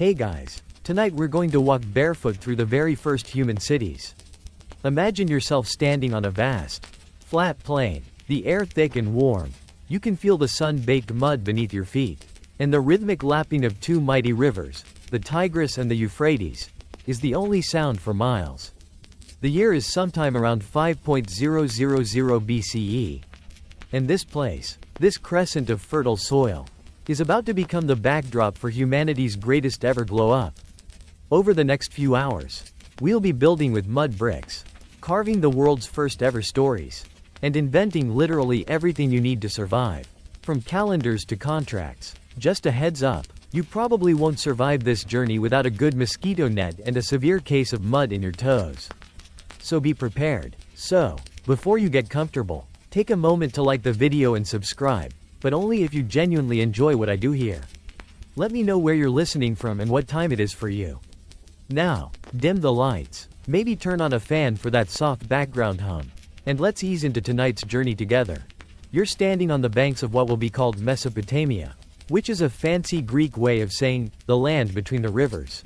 Hey guys, tonight we're going to walk barefoot through the very first human cities. Imagine yourself standing on a vast, flat plain, the air thick and warm. You can feel the sun-baked mud beneath your feet. And the rhythmic lapping of two mighty rivers, the Tigris and the Euphrates, is the only sound for miles. The year is sometime around 5.000 BCE. And this place, this crescent of fertile soil, is about to become the backdrop for humanity's greatest ever glow-up. Over the next few hours, we'll be building with mud bricks, carving the world's first ever stories, and inventing literally everything you need to survive, from calendars to contracts. Just a heads up, you probably won't survive this journey without a good mosquito net and a severe case of mud in your toes. So be prepared. So, before you get comfortable, take a moment to like the video and subscribe, but only if you genuinely enjoy what I do here. Let me know where you're listening from and what time it is for you. Now, dim the lights, maybe turn on a fan for that soft background hum, and let's ease into tonight's journey together. You're standing on the banks of what will be called Mesopotamia, which is a fancy Greek way of saying, the land between the rivers.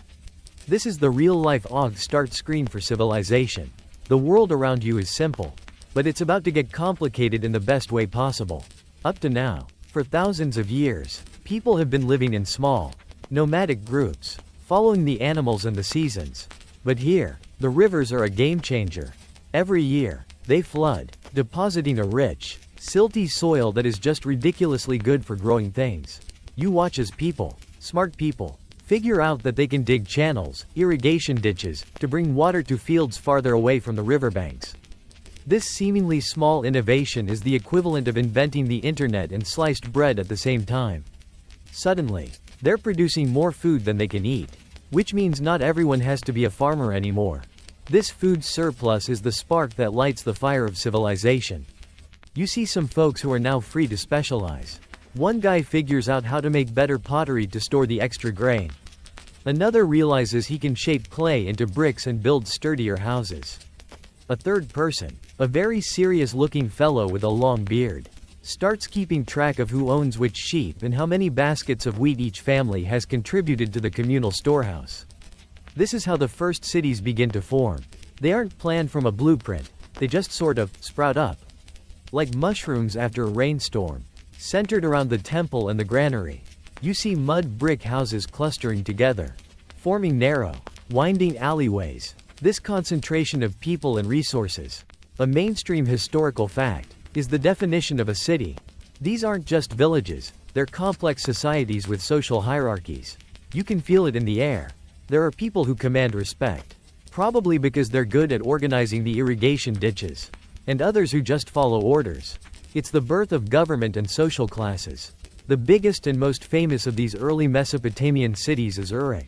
This is the real-life start screen for civilization. The world around you is simple, but it's about to get complicated in the best way possible. Up to now, for thousands of years, people have been living in small, nomadic groups, following the animals and the seasons. But here, the rivers are a game changer. Every year, they flood, depositing a rich, silty soil that is just ridiculously good for growing things. You watch as people, smart people, figure out that they can dig channels, irrigation ditches, to bring water to fields farther away from the riverbanks. This seemingly small innovation is the equivalent of inventing the internet and sliced bread at the same time. Suddenly, they're producing more food than they can eat, which means not everyone has to be a farmer anymore. This food surplus is the spark that lights the fire of civilization. You see some folks who are now free to specialize. One guy figures out how to make better pottery to store the extra grain. Another realizes he can shape clay into bricks and build sturdier houses. A third person, a very serious-looking fellow with a long beard, starts keeping track of who owns which sheep and how many baskets of wheat each family has contributed to the communal storehouse. This is how the first cities begin to form. They aren't planned from a blueprint, they just sort of sprout up. Like mushrooms after a rainstorm, centered around the temple and the granary, you see mud brick houses clustering together, forming narrow, winding alleyways. This concentration of people and resources, a mainstream historical fact, is the definition of a city. These aren't just villages, they're complex societies with social hierarchies. You can feel it in the air. There are people who command respect, probably because they're good at organizing the irrigation ditches, and others who just follow orders. It's the birth of government and social classes. The biggest and most famous of these early Mesopotamian cities is Uruk.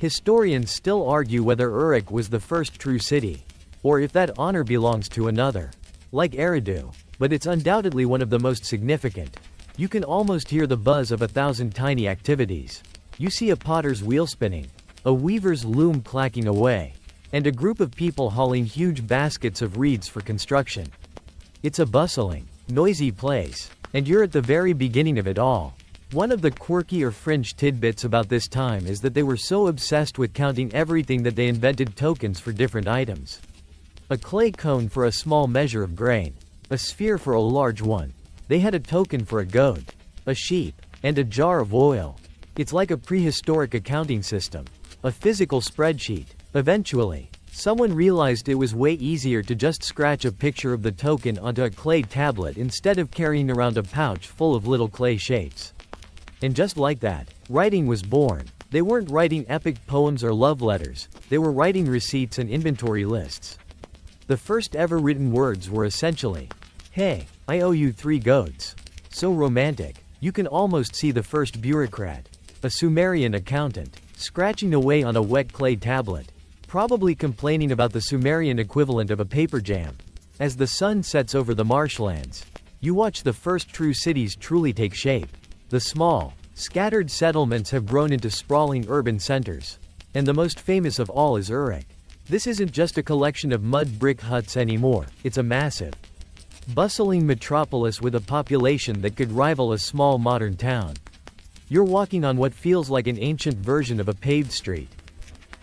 Historians still argue whether Uruk was the first true city, or if that honor belongs to another, like Eridu, but it's undoubtedly one of the most significant. You can almost hear the buzz of 1,000 tiny activities. You see a potter's wheel spinning, a weaver's loom clacking away, and a group of people hauling huge baskets of reeds for construction. It's a bustling, noisy place, and you're at the very beginning of it all. One of the quirky or fringe tidbits about this time is that they were so obsessed with counting everything that they invented tokens for different items. A clay cone for a small measure of grain, a sphere for a large one. They had a token for a goat, a sheep, and a jar of oil. It's like a prehistoric accounting system, a physical spreadsheet. Eventually, someone realized it was way easier to just scratch a picture of the token onto a clay tablet instead of carrying around a pouch full of little clay shapes. And just like that, writing was born. They weren't writing epic poems or love letters, they were writing receipts and inventory lists. The first ever written words were essentially, "Hey, I owe you 3 goats." So romantic, you can almost see the first bureaucrat, a Sumerian accountant, scratching away on a wet clay tablet, probably complaining about the Sumerian equivalent of a paper jam. As the sun sets over the marshlands, you watch the first true cities truly take shape. The small, scattered settlements have grown into sprawling urban centers. And the most famous of all is Uruk. This isn't just a collection of mud brick huts anymore, it's a massive, bustling metropolis with a population that could rival a small modern town. You're walking on what feels like an ancient version of a paved street.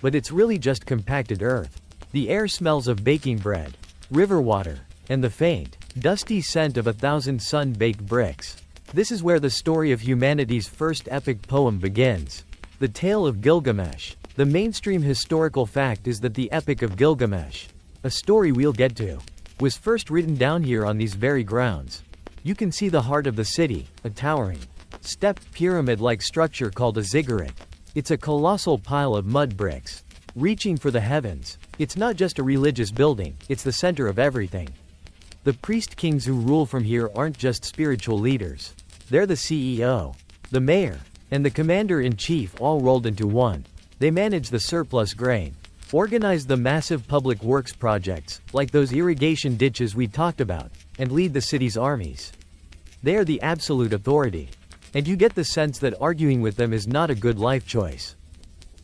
But it's really just compacted earth. The air smells of baking bread, river water, and the faint, dusty scent of 1,000 sun-baked bricks. This is where the story of humanity's first epic poem begins. The Tale of Gilgamesh. The mainstream historical fact is that the Epic of Gilgamesh, a story we'll get to, was first written down here on these very grounds. You can see the heart of the city, a towering, stepped pyramid-like structure called a ziggurat. It's a colossal pile of mud bricks, reaching for the heavens. It's not just a religious building, it's the center of everything. The priest kings who rule from here aren't just spiritual leaders. They're the CEO, the mayor, and the commander-in-chief all rolled into one. They manage the surplus grain, organize the massive public works projects, like those irrigation ditches we talked about, and lead the city's armies. They are the absolute authority. And you get the sense that arguing with them is not a good life choice.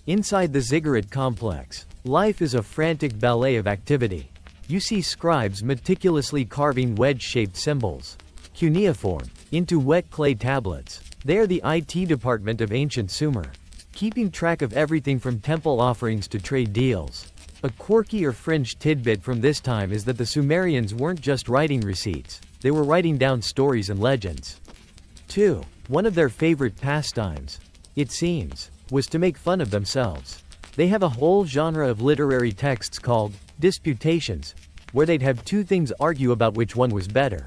Inside the ziggurat complex, life is a frantic ballet of activity. You see scribes meticulously carving wedge-shaped symbols, cuneiform, into wet clay tablets. They are the IT department of ancient Sumer, keeping track of everything from temple offerings to trade deals. A quirky or fringe tidbit from this time is that the Sumerians weren't just writing receipts, they were writing down stories and legends. 2. One of their favorite pastimes, it seems, was to make fun of themselves. They have a whole genre of literary texts called disputations, where they'd have two things argue about which one was better.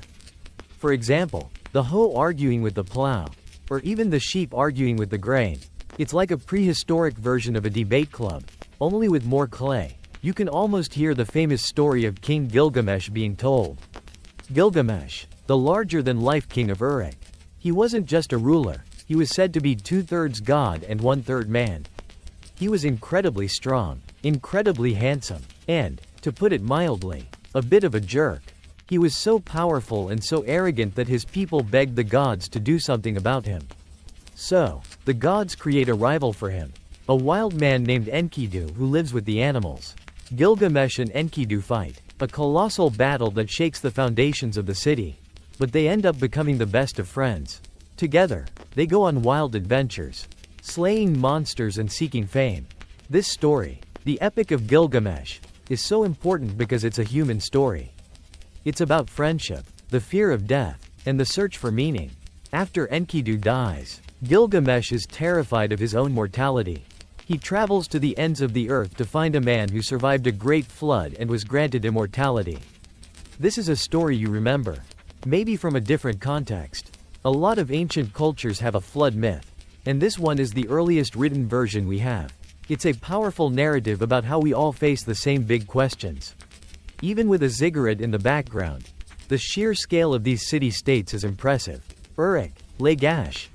For example, the hoe arguing with the plow, or even the sheep arguing with the grain. It's like a prehistoric version of a debate club, only with more clay. You can almost hear the famous story of King Gilgamesh being told. Gilgamesh, the larger-than-life king of Uruk. He wasn't just a ruler, he was said to be 2/3 god and 1/3 man. He was incredibly strong, incredibly handsome, and, to put it mildly, a bit of a jerk. He was so powerful and so arrogant that his people begged the gods to do something about him. So, the gods create a rival for him, a wild man named Enkidu who lives with the animals. Gilgamesh and Enkidu fight, a colossal battle that shakes the foundations of the city. But they end up becoming the best of friends. Together, they go on wild adventures, slaying monsters and seeking fame. This story, the Epic of Gilgamesh, is so important because it's a human story. It's about friendship, the fear of death, and the search for meaning. After Enkidu dies, Gilgamesh is terrified of his own mortality. He travels to the ends of the earth to find a man who survived a great flood and was granted immortality. This is a story you remember, maybe from a different context. A lot of ancient cultures have a flood myth, and this one is the earliest written version we have. It's a powerful narrative about how we all face the same big questions. Even with a ziggurat in the background, the sheer scale of these city-states is impressive. Uruk, Lagash,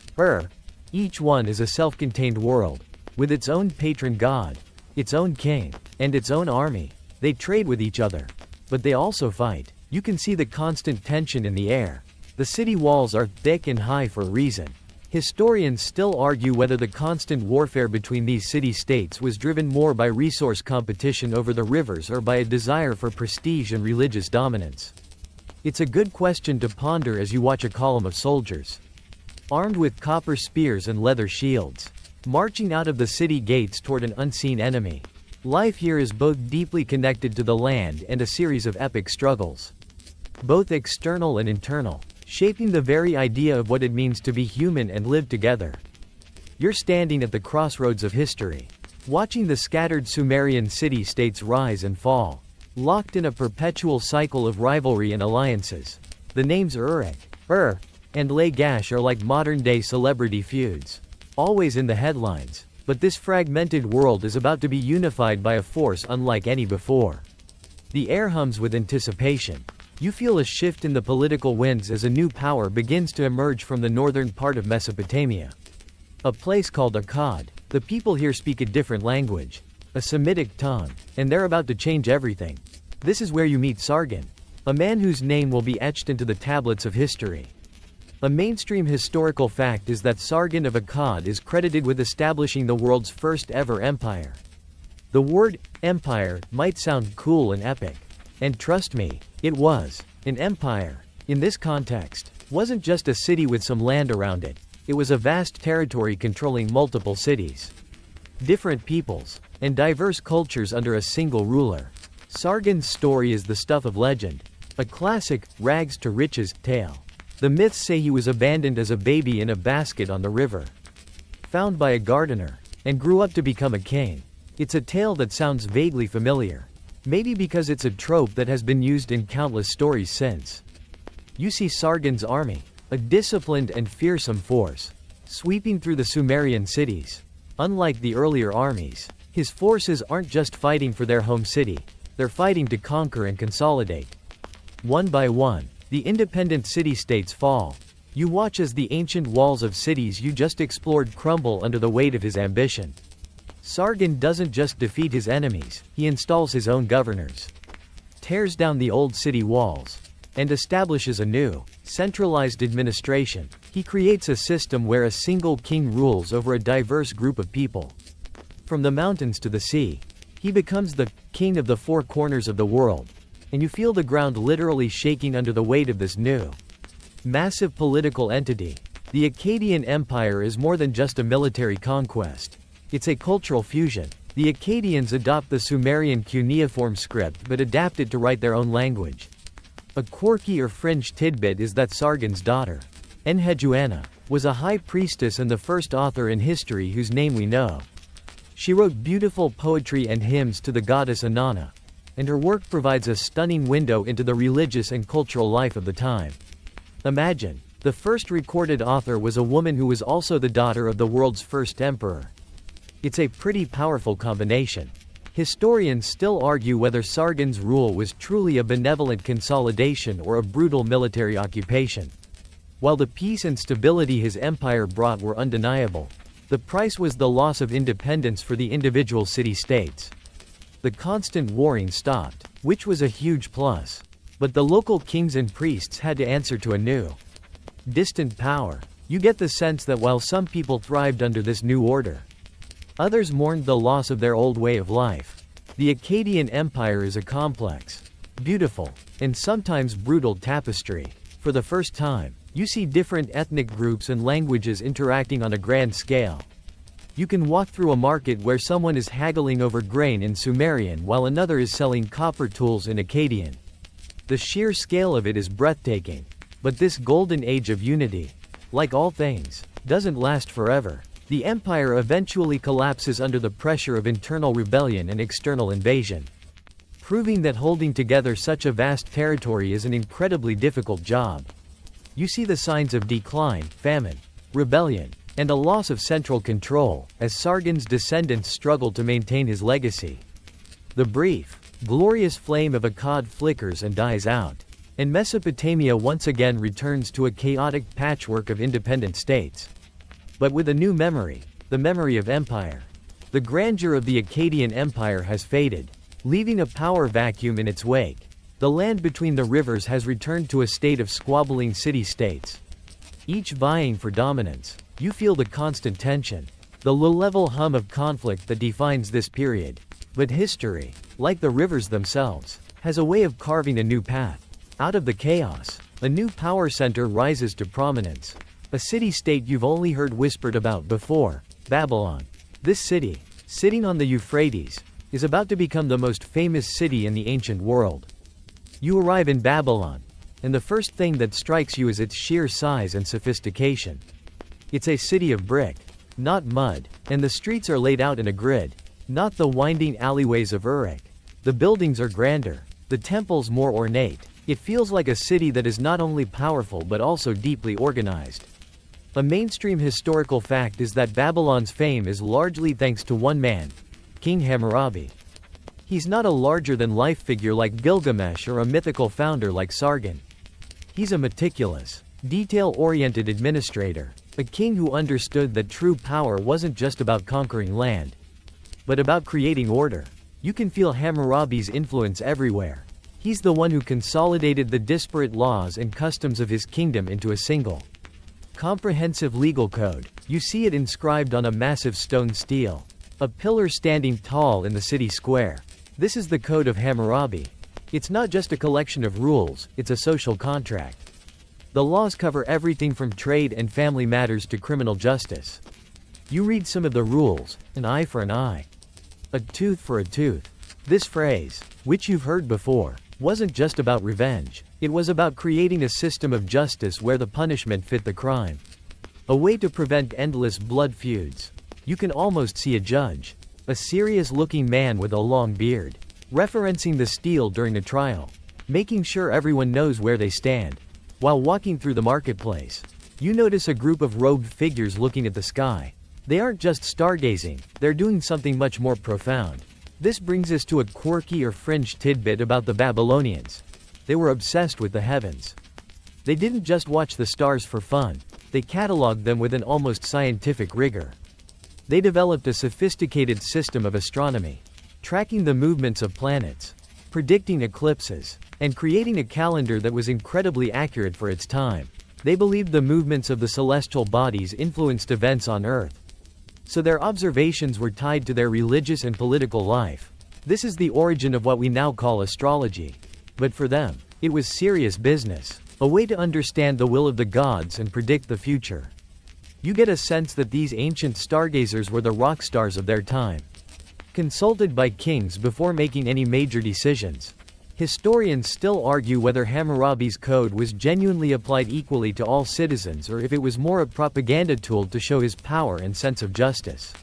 each one is a self-contained world, with its own patron god, its own king, and its own army. They trade with each other, but they also fight. You can see the constant tension in the air. The city walls are thick and high for a reason. Historians still argue whether the constant warfare between these city-states was driven more by resource competition over the rivers or by a desire for prestige and religious dominance. It's a good question to ponder as you watch a column of soldiers, armed with copper spears and leather shields, marching out of the city gates toward an unseen enemy. Life here is both deeply connected to the land and a series of epic struggles, both external and internal, shaping the very idea of what it means to be human and live together. You're standing at the crossroads of history, watching the scattered Sumerian city-states rise and fall, locked in a perpetual cycle of rivalry and alliances. The names Uruk, and Lagash are like modern-day celebrity feuds, always in the headlines, but this fragmented world is about to be unified by a force unlike any before. The air hums with anticipation. You feel a shift in the political winds as a new power begins to emerge from the northern part of Mesopotamia. A place called Akkad. The people here speak a different language, a Semitic tongue, and they're about to change everything. This is where you meet Sargon, a man whose name will be etched into the tablets of history. A mainstream historical fact is that Sargon of Akkad is credited with establishing the world's first ever empire. The word empire might sound cool and epic. And trust me, it was. An empire, in this context, wasn't just a city with some land around it. It was a vast territory controlling multiple cities, different peoples, and diverse cultures under a single ruler. Sargon's story is the stuff of legend, a classic, rags to riches tale. The myths say he was abandoned as a baby in a basket on the river, found by a gardener, and grew up to become a king. It's a tale that sounds vaguely familiar, maybe because it's a trope that has been used in countless stories since. You see Sargon's army, a disciplined and fearsome force, sweeping through the Sumerian cities. Unlike the earlier armies, his forces aren't just fighting for their home city, they're fighting to conquer and consolidate. One by one, the independent city-states fall. You watch as the ancient walls of cities you just explored crumble under the weight of his ambition. Sargon doesn't just defeat his enemies, he installs his own governors, tears down the old city walls, and establishes a new, centralized administration. He creates a system where a single king rules over a diverse group of people. From the mountains to the sea, he becomes the king of the four corners of the world, and you feel the ground literally shaking under the weight of this new, massive political entity. The Akkadian Empire is more than just a military conquest. It's a cultural fusion. The Akkadians adopt the Sumerian cuneiform script but adapt it to write their own language. A quirky or fringe tidbit is that Sargon's daughter, Enheduanna, was a high priestess and the first author in history whose name we know. She wrote beautiful poetry and hymns to the goddess Inanna, and her work provides a stunning window into the religious and cultural life of the time. Imagine, the first recorded author was a woman who was also the daughter of the world's first emperor. It's a pretty powerful combination. Historians still argue whether Sargon's rule was truly a benevolent consolidation or a brutal military occupation. While the peace and stability his empire brought were undeniable, the price was the loss of independence for the individual city-states. The constant warring stopped, which was a huge plus. But the local kings and priests had to answer to a new, distant power. You get the sense that while some people thrived under this new order, others mourned the loss of their old way of life. The Akkadian Empire is a complex, beautiful, and sometimes brutal tapestry. For the first time, you see different ethnic groups and languages interacting on a grand scale. You can walk through a market where someone is haggling over grain in Sumerian while another is selling copper tools in Akkadian. The sheer scale of it is breathtaking. But this golden age of unity, like all things, doesn't last forever. The empire eventually collapses under the pressure of internal rebellion and external invasion, proving that holding together such a vast territory is an incredibly difficult job. You see the signs of decline, famine, rebellion, and a loss of central control, as Sargon's descendants struggle to maintain his legacy. The brief, glorious flame of Akkad flickers and dies out, and Mesopotamia once again returns to a chaotic patchwork of independent states. But with a new memory, the memory of empire. The grandeur of the Akkadian Empire has faded, leaving a power vacuum in its wake. The land between the rivers has returned to a state of squabbling city-states, each vying for dominance. You feel the constant tension, the low-level hum of conflict that defines this period. But history, like the rivers themselves, has a way of carving a new path. Out of the chaos, a new power center rises to prominence. A city-state you've only heard whispered about before, Babylon. This city, sitting on the Euphrates, is about to become the most famous city in the ancient world. You arrive in Babylon, and the first thing that strikes you is its sheer size and sophistication. It's a city of brick, not mud, and the streets are laid out in a grid, not the winding alleyways of Uruk. The buildings are grander, the temples more ornate. It feels like a city that is not only powerful but also deeply organized. A mainstream historical fact is that Babylon's fame is largely thanks to one man, King Hammurabi. He's not a larger-than-life figure like Gilgamesh or a mythical founder like Sargon. He's a meticulous, detail-oriented administrator, a king who understood that true power wasn't just about conquering land, but about creating order. You can feel Hammurabi's influence everywhere. He's the one who consolidated the disparate laws and customs of his kingdom into a single, comprehensive legal code. You see it inscribed on a massive stone stele, a pillar standing tall in the city square. This is the Code of Hammurabi. It's not just a collection of rules, it's a social contract. The laws cover everything from trade and family matters to criminal justice. You read some of the rules: an eye for an eye, a tooth for a tooth. This phrase, which you've heard before, wasn't just about revenge. It was about creating a system of justice where the punishment fit the crime. A way to prevent endless blood feuds. You can almost see a judge, a serious-looking man with a long beard, referencing the steel during a trial, making sure everyone knows where they stand. While walking through the marketplace, you notice a group of robed figures looking at the sky. They aren't just stargazing, they're doing something much more profound. This brings us to a quirky or fringe tidbit about the Babylonians. They were obsessed with the heavens. They didn't just watch the stars for fun, they cataloged them with an almost scientific rigor. They developed a sophisticated system of astronomy, tracking the movements of planets, predicting eclipses, and creating a calendar that was incredibly accurate for its time. They believed the movements of the celestial bodies influenced events on Earth, so their observations were tied to their religious and political life. This is the origin of what we now call astrology. But for them, it was serious business, a way to understand the will of the gods and predict the future. You get a sense that these ancient stargazers were the rock stars of their time, consulted by kings before making any major decisions. Historians still argue whether Hammurabi's code was genuinely applied equally to all citizens or if it was more a propaganda tool to show his power and sense of justice.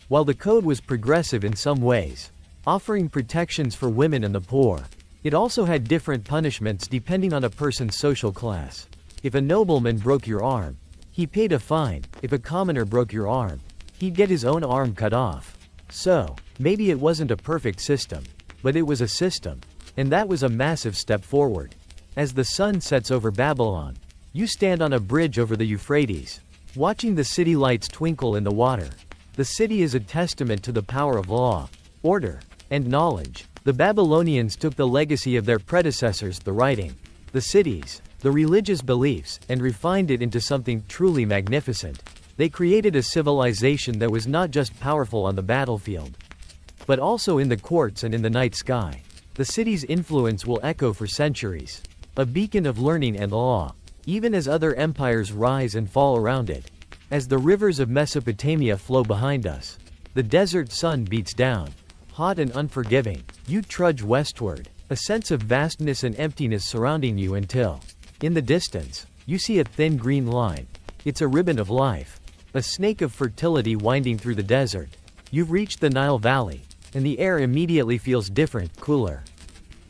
While the code was progressive in some ways, offering protections for women and the poor, it also had different punishments depending on a person's social class. If a nobleman broke your arm, he paid a fine. If a commoner broke your arm, he'd get his own arm cut off. So, maybe it wasn't a perfect system, but it was a system. And that was a massive step forward. As the sun sets over Babylon, you stand on a bridge over the Euphrates, watching the city lights twinkle in the water. The city is a testament to the power of law, order, and knowledge. The Babylonians took the legacy of their predecessors, the writing, the cities, the religious beliefs, and refined it into something truly magnificent. They created a civilization that was not just powerful on the battlefield, but also in the courts and in the night sky. The city's influence will echo for centuries, a beacon of learning and law, even as other empires rise and fall around it. As the rivers of Mesopotamia flow behind us, the desert sun beats down, hot and unforgiving. You trudge westward, a sense of vastness and emptiness surrounding you until, in the distance, you see a thin green line. It's a ribbon of life, a snake of fertility winding through the desert. You've reached the Nile Valley, and the air immediately feels different, cooler,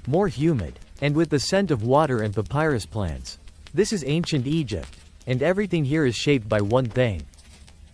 more humid, and with the scent of water and papyrus plants. This is ancient Egypt, and everything here is shaped by one thing: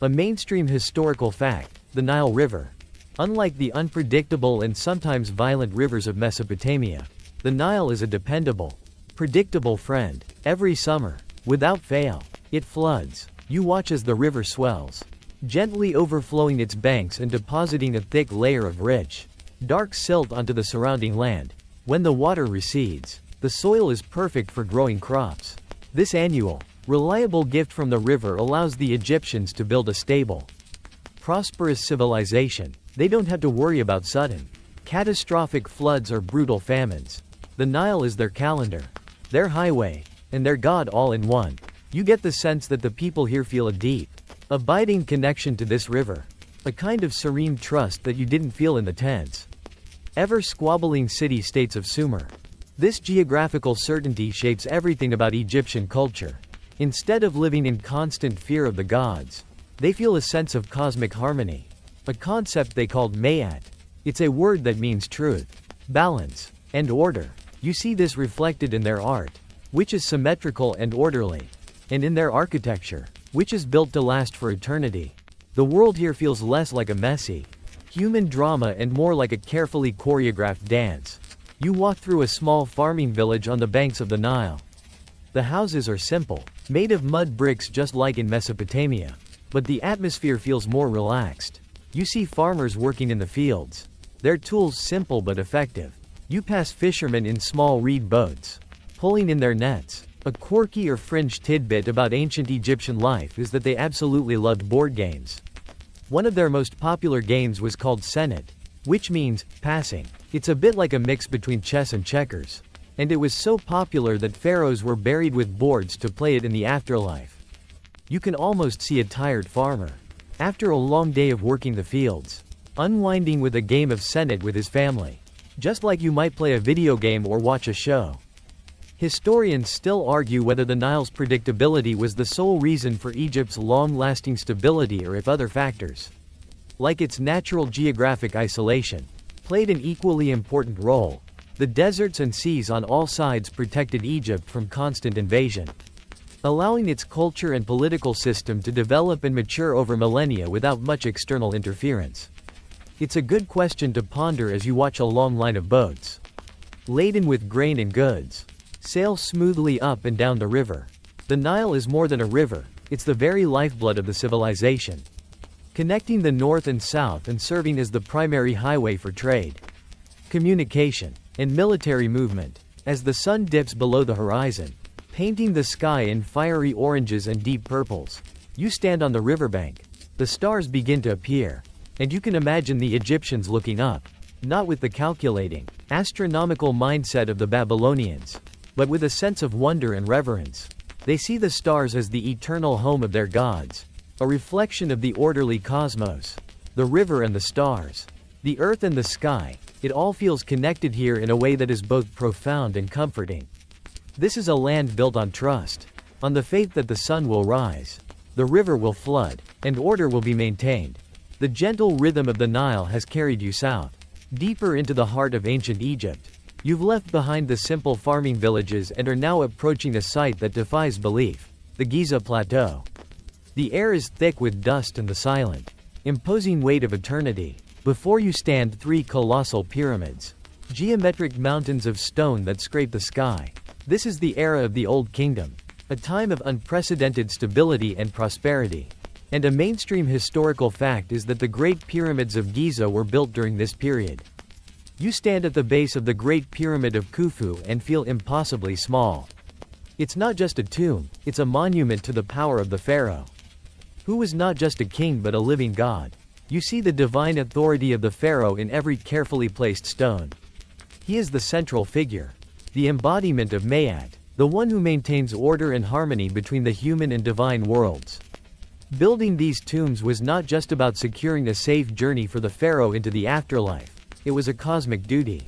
a mainstream historical fact, the Nile River. Unlike the unpredictable and sometimes violent rivers of Mesopotamia, the Nile is a dependable, predictable friend. Every summer, without fail, it floods. You watch as the river swells, gently overflowing its banks and depositing a thick layer of rich, dark silt onto the surrounding land. When the water recedes, the soil is perfect for growing crops. This annual, reliable gift from the river allows the Egyptians to build a stable, prosperous civilization. They don't have to worry about sudden, catastrophic floods or brutal famines. The Nile is their calendar, their highway, and their God all in one. You get the sense that the people here feel a deep, abiding connection to this river, a kind of serene trust that you didn't feel in the tense, ever-squabbling city-states of Sumer. This geographical certainty shapes everything about Egyptian culture. Instead of living in constant fear of the gods, they feel a sense of cosmic harmony, a concept they called Mayat. It's a word that means truth, balance, and order. You see this reflected in their art, which is symmetrical and orderly, and in their architecture, which is built to last for eternity. The world here feels less like a messy, human drama and more like a carefully choreographed dance. You walk through a small farming village on the banks of the Nile. The houses are simple, made of mud bricks just like in Mesopotamia, but the atmosphere feels more relaxed. You see farmers working in the fields, their tools simple but effective. You pass fishermen in small reed boats, pulling in their nets. A quirky or fringe tidbit about ancient Egyptian life is that they absolutely loved board games. One of their most popular games was called Senet, which means passing. It's a bit like a mix between chess and checkers. And it was so popular that pharaohs were buried with boards to play it in the afterlife. You can almost see a tired farmer, after a long day of working the fields, unwinding with a game of Senet with his family. Just like you might play a video game or watch a show. Historians still argue whether the Nile's predictability was the sole reason for Egypt's long-lasting stability or if other factors, like its natural geographic isolation, played an equally important role. The deserts and seas on all sides protected Egypt from constant invasion, allowing its culture and political system to develop and mature over millennia without much external interference. It's a good question to ponder as you watch a long line of boats, laden with grain and goods, sail smoothly up and down the river. The Nile is more than a river, it's the very lifeblood of the civilization, connecting the north and south and serving as the primary highway for trade, communication, and military movement. As the sun dips below the horizon, painting the sky in fiery oranges and deep purples, you stand on the riverbank. The stars begin to appear, and you can imagine the Egyptians looking up, not with the calculating, astronomical mindset of the Babylonians, but with a sense of wonder and reverence. They see the stars as the eternal home of their gods, a reflection of the orderly cosmos. The river and the stars, the earth and the sky, it all feels connected here in a way that is both profound and comforting. This is a land built on trust, on the faith that the sun will rise, the river will flood, and order will be maintained. The gentle rhythm of the Nile has carried you south, deeper into the heart of ancient Egypt. You've left behind the simple farming villages and are now approaching a sight that defies belief, the Giza Plateau. The air is thick with dust and the silent, imposing weight of eternity. Before you stand three colossal pyramids, geometric mountains of stone that scrape the sky. This is the era of the Old Kingdom, a time of unprecedented stability and prosperity. And a mainstream historical fact is that the Great Pyramids of Giza were built during this period. You stand at the base of the Great Pyramid of Khufu and feel impossibly small. It's not just a tomb, it's a monument to the power of the pharaoh, who was not just a king but a living god. You see the divine authority of the pharaoh in every carefully placed stone. He is the central figure, the embodiment of Maat, the one who maintains order and harmony between the human and divine worlds. Building these tombs was not just about securing a safe journey for the pharaoh into the afterlife, it was a cosmic duty,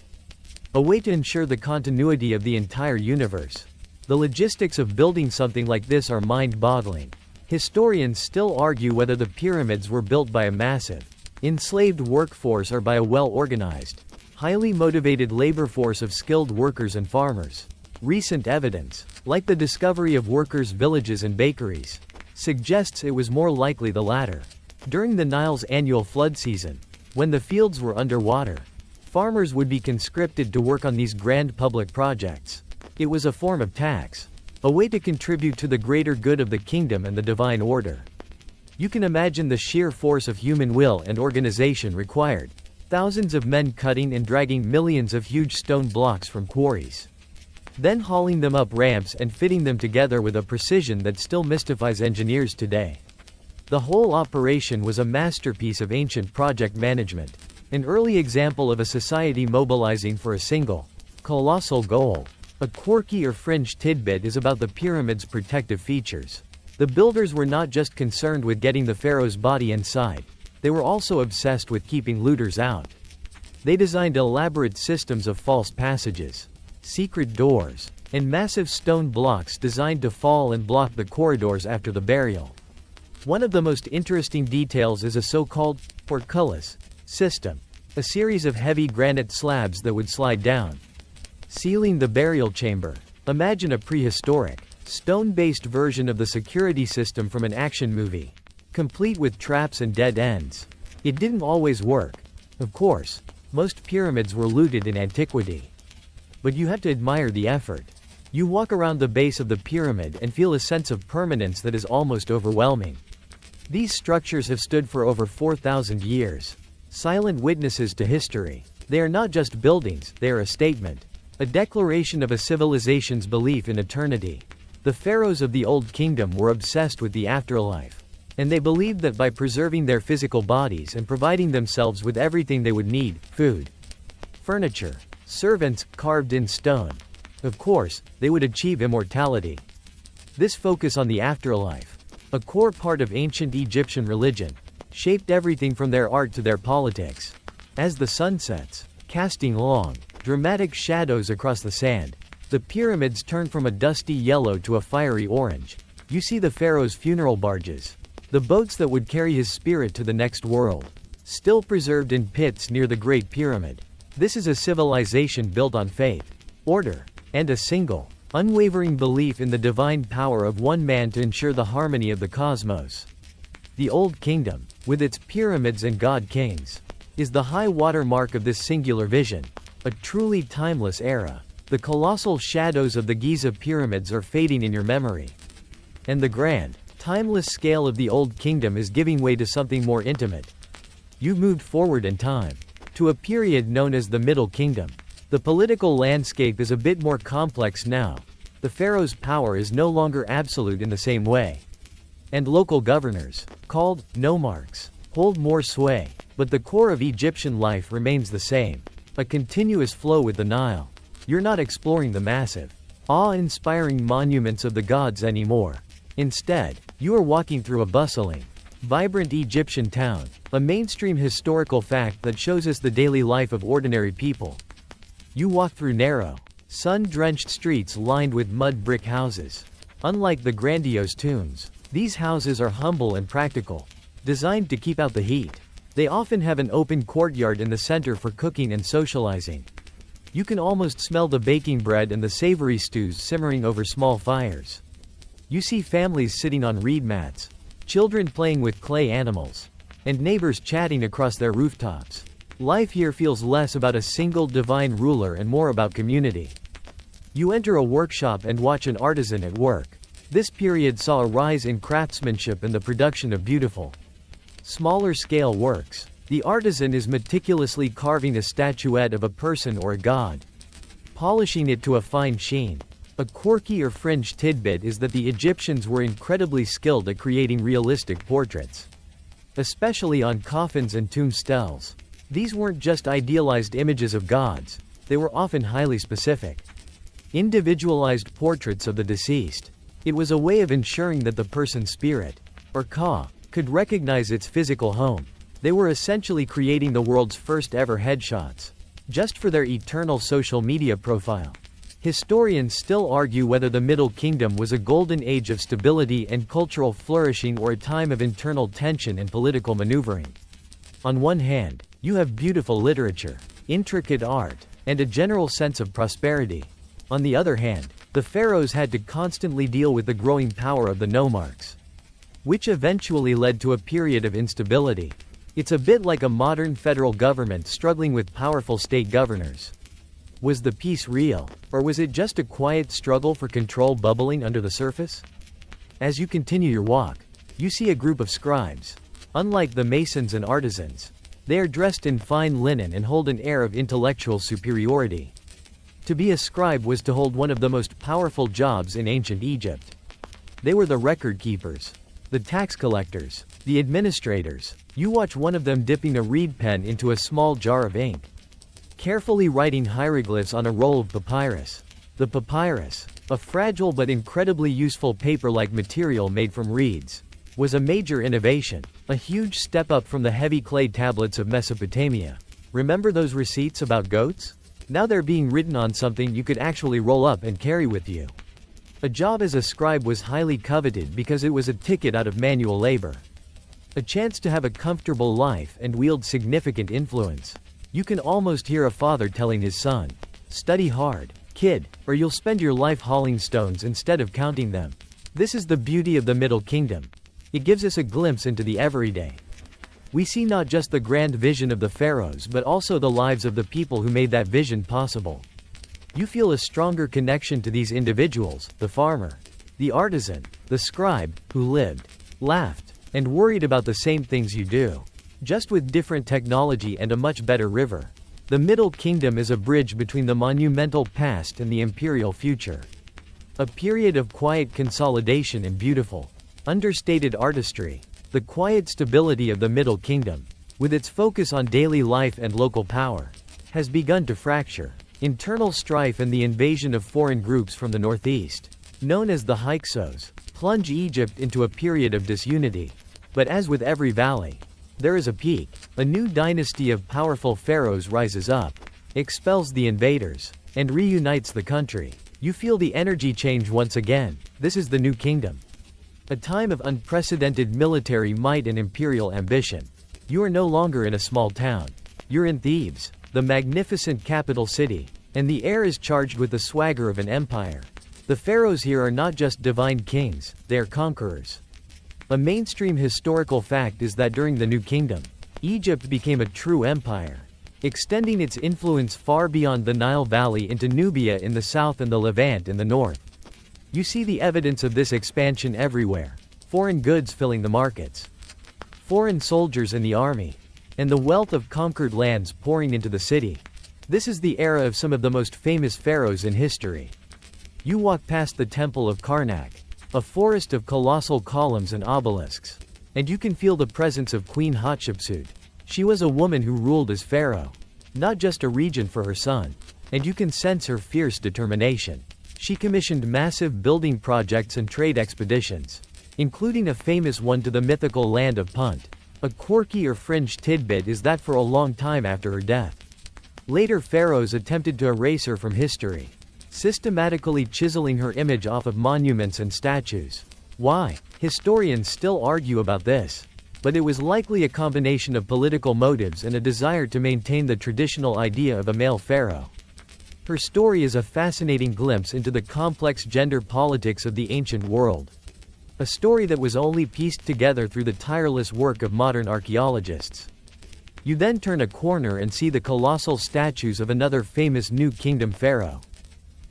a way to ensure the continuity of the entire universe. The logistics of building something like this are mind-boggling. Historians still argue whether the pyramids were built by a massive, enslaved workforce or by a well-organized, highly motivated labor force of skilled workers and farmers. Recent evidence, like the discovery of workers' villages and bakeries, suggests it was more likely the latter. During the Nile's annual flood season, when the fields were underwater, farmers would be conscripted to work on these grand public projects. It was a form of tax, a way to contribute to the greater good of the kingdom and the divine order. You can imagine the sheer force of human will and organization required. Thousands of men cutting and dragging millions of huge stone blocks from quarries, then hauling them up ramps and fitting them together with a precision that still mystifies engineers today. The whole operation was a masterpiece of ancient project management, an early example of a society mobilizing for a single, colossal goal. A quirky or fringe tidbit is about the pyramid's protective features. The builders were not just concerned with getting the pharaoh's body inside, they were also obsessed with keeping looters out. They designed elaborate systems of false passages, secret doors, and massive stone blocks designed to fall and block the corridors after the burial. One of the most interesting details is a so-called portcullis system, a series of heavy granite slabs that would slide down, sealing the burial chamber. Imagine a prehistoric, stone-based version of the security system from an action movie, complete with traps and dead ends. It didn't always work. Of course, most pyramids were looted in antiquity. But you have to admire the effort. You walk around the base of the pyramid and feel a sense of permanence that is almost overwhelming. These structures have stood for over 4,000 years, silent witnesses to history. They are not just buildings, they are a statement, a declaration of a civilization's belief in eternity. The pharaohs of the Old Kingdom were obsessed with the afterlife, and they believed that by preserving their physical bodies and providing themselves with everything they would need, food, furniture, servants carved in stone, Of course, they would achieve immortality. This focus on the afterlife, a core part of ancient Egyptian religion, shaped everything from their art to their politics. As the sun sets, casting long, dramatic shadows across the sand, the pyramids turn from a dusty yellow to a fiery orange. You see the pharaoh's funeral barges, the boats that would carry his spirit to the next world, still preserved in pits near the Great Pyramid. This is a civilization built on faith, order, and a single, unwavering belief in the divine power of one man to ensure the harmony of the cosmos. The Old Kingdom, with its pyramids and god-kings, is the high water mark of this singular vision, a truly timeless era. The colossal shadows of the Giza pyramids are fading in your memory. And the grand, timeless scale of the Old Kingdom is giving way to something more intimate. You've moved forward in time, to a period known as the Middle Kingdom. The political landscape is a bit more complex now. The pharaoh's power is no longer absolute in the same way. And local governors, called nomarchs, hold more sway. But the core of Egyptian life remains the same, a continuous flow with the Nile. You're not exploring the massive, awe-inspiring monuments of the gods anymore. Instead, you are walking through a bustling, vibrant Egyptian town, a mainstream historical fact that shows us the daily life of ordinary people. You walk through narrow, sun-drenched streets lined with mud brick houses. Unlike the grandiose tombs, these houses are humble and practical, designed to keep out the heat. They often have an open courtyard in the center for cooking and socializing. You can almost smell the baking bread and the savory stews simmering over small fires. You see families sitting on reed mats, children playing with clay animals, and neighbors chatting across their rooftops. Life here feels less about a single divine ruler and more about community. You enter a workshop and watch an artisan at work. This period saw a rise in craftsmanship and the production of beautiful, smaller-scale works. The artisan is meticulously carving a statuette of a person or a god, polishing it to a fine sheen. A quirky or fringe tidbit is that the Egyptians were incredibly skilled at creating realistic portraits, especially on coffins and tomb steles. These weren't just idealized images of gods, they were often highly specific, individualized portraits of the deceased. It was a way of ensuring that the person's spirit, or ka, could recognize its physical home. They were essentially creating the world's first ever headshots, just for their eternal social media profile. Historians still argue whether the Middle Kingdom was a golden age of stability and cultural flourishing or a time of internal tension and political maneuvering. On one hand, you have beautiful literature, intricate art, and a general sense of prosperity. On the other hand, the pharaohs had to constantly deal with the growing power of the nomarchs, which eventually led to a period of instability. It's a bit like a modern federal government struggling with powerful state governors. Was the peace real, or was it just a quiet struggle for control bubbling under the surface? As you continue your walk, you see a group of scribes. Unlike the masons and artisans, they are dressed in fine linen and hold an air of intellectual superiority. To be a scribe was to hold one of the most powerful jobs in ancient Egypt. They were the record keepers, the tax collectors, the administrators. You watch one of them dipping a reed pen into a small jar of ink, carefully writing hieroglyphs on a roll of papyrus. The papyrus, a fragile but incredibly useful paper-like material made from reeds, was a major innovation, a huge step up from the heavy clay tablets of Mesopotamia. Remember those receipts about goats? Now they're being written on something you could actually roll up and carry with you. A job as a scribe was highly coveted because it was a ticket out of manual labor, a chance to have a comfortable life and wield significant influence. You can almost hear a father telling his son, "Study hard, kid, or you'll spend your life hauling stones instead of counting them." This is the beauty of the Middle Kingdom. It gives us a glimpse into the everyday. We see not just the grand vision of the pharaohs but also the lives of the people who made that vision possible. You feel a stronger connection to these individuals, the farmer, the artisan, the scribe, who lived, laughed, and worried about the same things you do, just with different technology and a much better river. The Middle Kingdom is a bridge between the monumental past and the imperial future. A period of quiet consolidation and beautiful, understated artistry. The quiet stability of the Middle Kingdom, with its focus on daily life and local power, has begun to fracture. Internal strife and the invasion of foreign groups from the northeast, known as the Hyksos, plunge Egypt into a period of disunity. But as with every valley, there is a peak. A new dynasty of powerful pharaohs rises up, expels the invaders, and reunites the country. You feel the energy change once again. This is the New Kingdom. A time of unprecedented military might and imperial ambition. You are no longer in a small town. You're in Thebes, the magnificent capital city, and the air is charged with the swagger of an empire. The pharaohs here are not just divine kings, they are conquerors. A mainstream historical fact is that during the New Kingdom, Egypt became a true empire, extending its influence far beyond the Nile Valley into Nubia in the south and the Levant in the north. You see the evidence of this expansion everywhere: foreign goods filling the markets, foreign soldiers in the army, and the wealth of conquered lands pouring into the city. This is the era of some of the most famous pharaohs in history. You walk past the Temple of Karnak, a forest of colossal columns and obelisks, and you can feel the presence of Queen Hatshepsut. She was a woman who ruled as pharaoh, not just a regent for her son, and you can sense her fierce determination. She commissioned massive building projects and trade expeditions, including a famous one to the mythical land of Punt. A quirky or fringe tidbit is that for a long time after her death, later pharaohs attempted to erase her from history, systematically chiseling her image off of monuments and statues. Why? Historians still argue about this, but it was likely a combination of political motives and a desire to maintain the traditional idea of a male pharaoh. Her story is a fascinating glimpse into the complex gender politics of the ancient world, a story that was only pieced together through the tireless work of modern archaeologists. You then turn a corner and see the colossal statues of another famous New Kingdom pharaoh,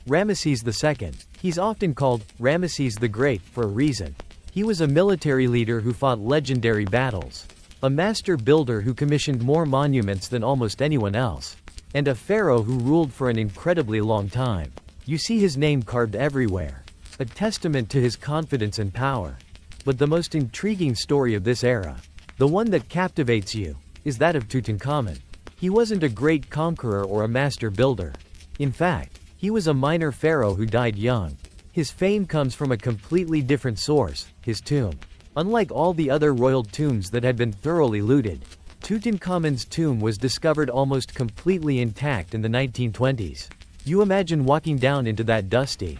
Ramesses II. He's often called Ramesses the Great for a reason. He was a military leader who fought legendary battles, a master builder who commissioned more monuments than almost anyone else, and a pharaoh who ruled for an incredibly long time. You see his name carved everywhere, a testament to his confidence and power. But the most intriguing story of this era, the one that captivates you, is that of Tutankhamun. He wasn't a great conqueror or a master builder. In fact, he was a minor pharaoh who died young. His fame comes from a completely different source: his tomb. Unlike all the other royal tombs that had been thoroughly looted, Tutankhamun's tomb was discovered almost completely intact in the 1920s. You imagine walking down into that dusty,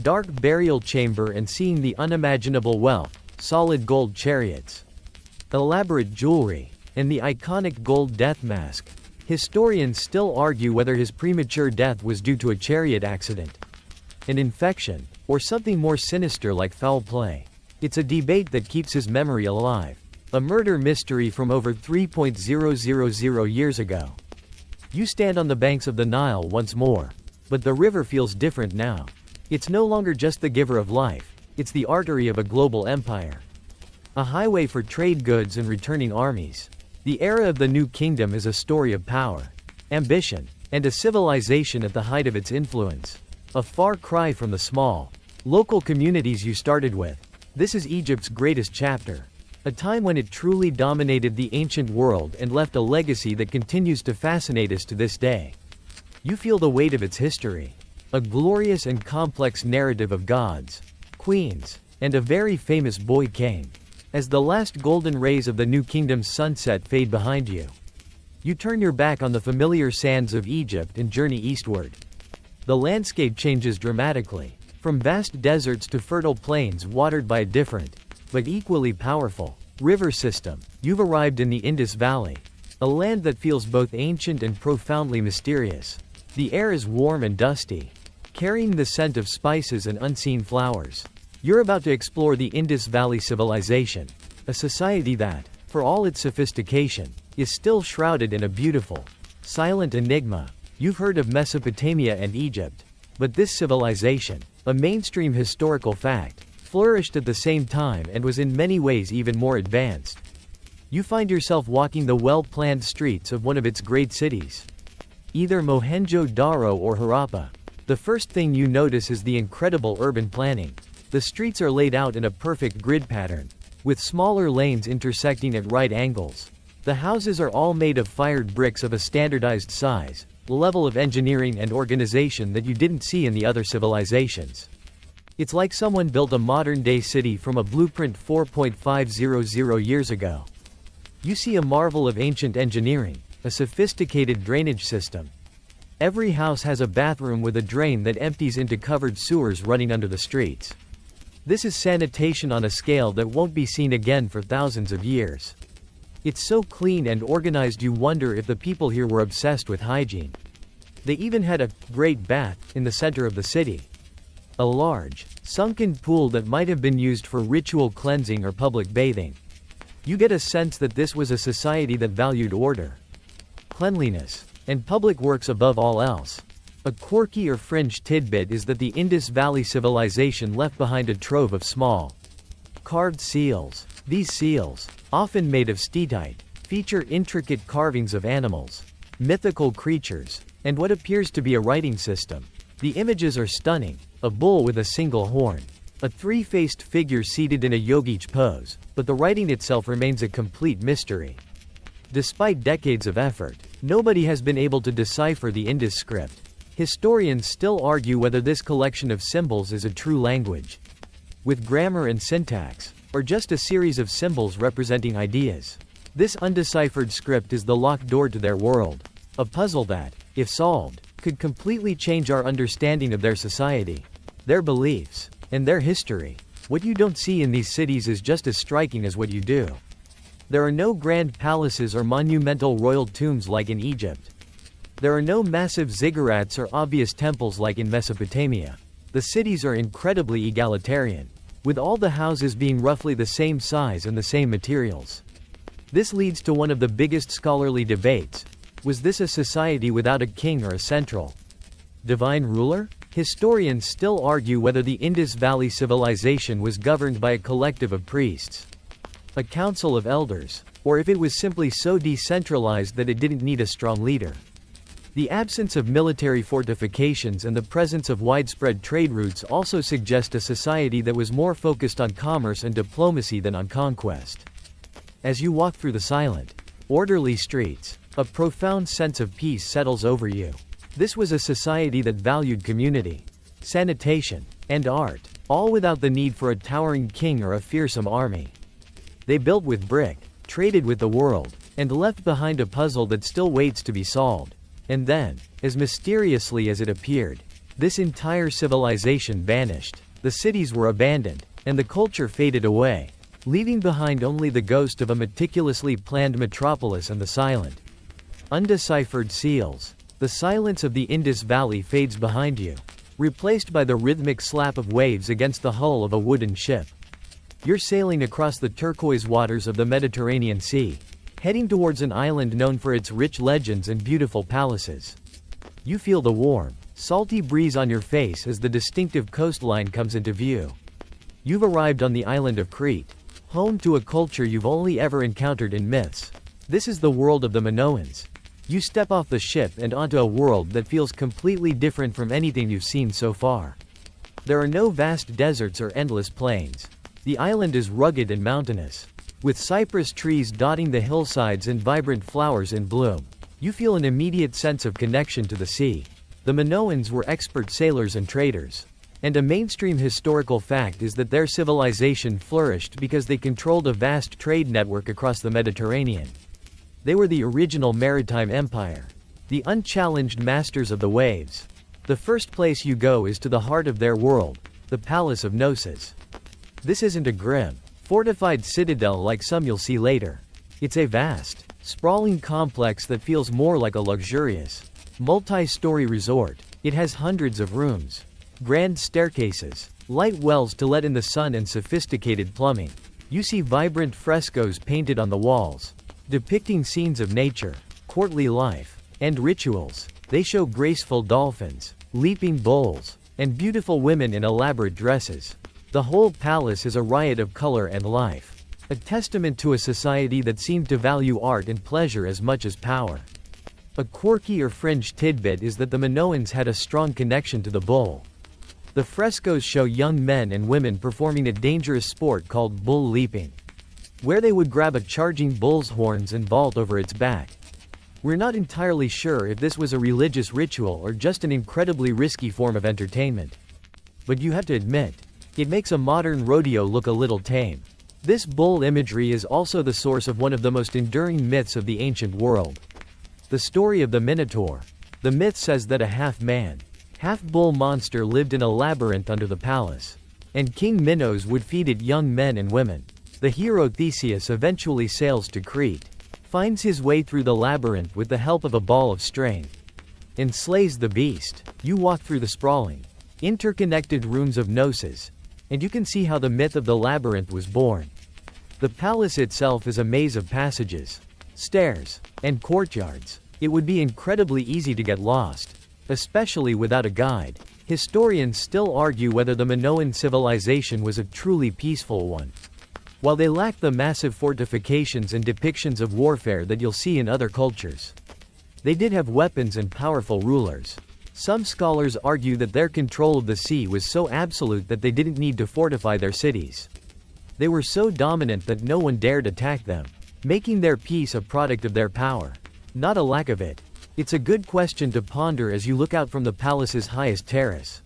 dark burial chamber and seeing the unimaginable wealth, solid gold chariots, elaborate jewelry, and the iconic gold death mask. Historians still argue whether his premature death was due to a chariot accident, an infection, or something more sinister like foul play. It's a debate that keeps his memory alive, a murder mystery from over 3,000 years ago. You stand on the banks of the Nile once more, but the river feels different now. It's no longer just the giver of life, it's the artery of a global empire, a highway for trade goods and returning armies. The era of the New Kingdom is a story of power, ambition, and a civilization at the height of its influence. A far cry from the small, local communities you started with. This is Egypt's greatest chapter, a time when it truly dominated the ancient world and left a legacy that continues to fascinate us to this day. You feel the weight of its history, a glorious and complex narrative of gods, queens, and a very famous boy king. As the last golden rays of the New Kingdom's sunset fade behind you, you turn your back on the familiar sands of Egypt and journey eastward. The landscape changes dramatically, from vast deserts to fertile plains watered by a different, but equally powerful, river system. You've arrived in the Indus Valley, a land that feels both ancient and profoundly mysterious. The air is warm and dusty, carrying the scent of spices and unseen flowers. You're about to explore the Indus Valley civilization, a society that, for all its sophistication, is still shrouded in a beautiful, silent enigma. You've heard of Mesopotamia and Egypt, but this civilization, a mainstream historical fact, flourished at the same time and was in many ways even more advanced. You find yourself walking the well-planned streets of one of its great cities, either Mohenjo-Daro or Harappa. The first thing you notice is the incredible urban planning. The streets are laid out in a perfect grid pattern, with smaller lanes intersecting at right angles. The houses are all made of fired bricks of a standardized size, level of engineering and organization that you didn't see in the other civilizations. It's like someone built a modern-day city from a blueprint 4.500 years ago. You see a marvel of ancient engineering, a sophisticated drainage system. Every house has a bathroom with a drain that empties into covered sewers running under the streets. This is sanitation on a scale that won't be seen again for thousands of years. It's so clean and organized you wonder if the people here were obsessed with hygiene. They even had a great bath in the center of the city. A large, sunken pool that might have been used for ritual cleansing or public bathing. You get a sense that this was a society that valued order, cleanliness, and public works above all else. A quirky or fringe tidbit is that the Indus Valley civilization left behind a trove of small, carved seals. These seals, often made of steatite, feature intricate carvings of animals, mythical creatures, and what appears to be a writing system. The images are stunning: a bull with a single horn, a three-faced figure seated in a yogic pose, but the writing itself remains a complete mystery. Despite decades of effort, nobody has been able to decipher the Indus script. Historians still argue whether this collection of symbols is a true language, with grammar and syntax, or just a series of symbols representing ideas. This undeciphered script is the locked door to their world, a puzzle that, if solved, could completely change our understanding of their society, their beliefs, and their history. What you don't see in these cities is just as striking as what you do. There are no grand palaces or monumental royal tombs like in Egypt. There are no massive ziggurats or obvious temples like in Mesopotamia. The cities are incredibly egalitarian, with all the houses being roughly the same size and the same materials. This leads to one of the biggest scholarly debates. Was this a society without a king or a central, divine ruler? Historians still argue whether the Indus Valley civilization was governed by a collective of priests, a council of elders, or if it was simply so decentralized that it didn't need a strong leader. The absence of military fortifications and the presence of widespread trade routes also suggest a society that was more focused on commerce and diplomacy than on conquest. As you walk through the silent, orderly streets, a profound sense of peace settles over you. This was a society that valued community, sanitation, and art, all without the need for a towering king or a fearsome army. They built with brick, traded with the world, and left behind a puzzle that still waits to be solved. And then, as mysteriously as it appeared, this entire civilization vanished. The cities were abandoned, and the culture faded away, leaving behind only the ghost of a meticulously planned metropolis and the silent, undeciphered seals. The silence of the Indus Valley fades behind you, replaced by the rhythmic slap of waves against the hull of a wooden ship. You're sailing across the turquoise waters of the Mediterranean Sea, heading towards an island known for its rich legends and beautiful palaces. You feel the warm, salty breeze on your face as the distinctive coastline comes into view. You've arrived on the island of Crete, home to a culture you've only ever encountered in myths. This is the world of the Minoans. You step off the ship and onto a world that feels completely different from anything you've seen so far. There are no vast deserts or endless plains. The island is rugged and mountainous, with cypress trees dotting the hillsides and vibrant flowers in bloom. You feel an immediate sense of connection to the sea. The Minoans were expert sailors and traders. And a mainstream historical fact is that their civilization flourished because they controlled a vast trade network across the Mediterranean. They were the original maritime empire, the unchallenged masters of the waves. The first place you go is to the heart of their world, the Palace of Gnosis. This isn't a grim, fortified citadel like some you'll see later. It's a vast, sprawling complex that feels more like a luxurious, multi-story resort. It has hundreds of rooms, grand staircases, light wells to let in the sun and sophisticated plumbing. You see vibrant frescoes painted on the walls, depicting scenes of nature, courtly life, and rituals. They show graceful dolphins, leaping bulls, and beautiful women in elaborate dresses. The whole palace is a riot of color and life, a testament to a society that seemed to value art and pleasure as much as power. A quirky or fringe tidbit is that the Minoans had a strong connection to the bull. The frescoes show young men and women performing a dangerous sport called bull leaping. where they would grab a charging bull's horns and vault over its back. We're not entirely sure if this was a religious ritual or just an incredibly risky form of entertainment. But you have to admit, it makes a modern rodeo look a little tame. This bull imagery is also the source of one of the most enduring myths of the ancient world. The story of the Minotaur. The myth says that a half-man, half-bull monster lived in a labyrinth under the palace, and King Minos would feed it young men and women. The hero Theseus eventually sails to Crete, finds his way through the labyrinth with the help of a ball of string, and slays the beast. You walk through the sprawling, interconnected rooms of Gnosis, and you can see how the myth of the labyrinth was born. The palace itself is a maze of passages, stairs, and courtyards. It would be incredibly easy to get lost, especially without a guide. Historians still argue whether the Minoan civilization was a truly peaceful one. While they lack the massive fortifications and depictions of warfare that you'll see in other cultures, they did have weapons and powerful rulers. Some scholars argue that their control of the sea was so absolute that they didn't need to fortify their cities. They were so dominant that no one dared attack them, making their peace a product of their power, not a lack of it. It's a good question to ponder as you look out from the palace's highest terrace,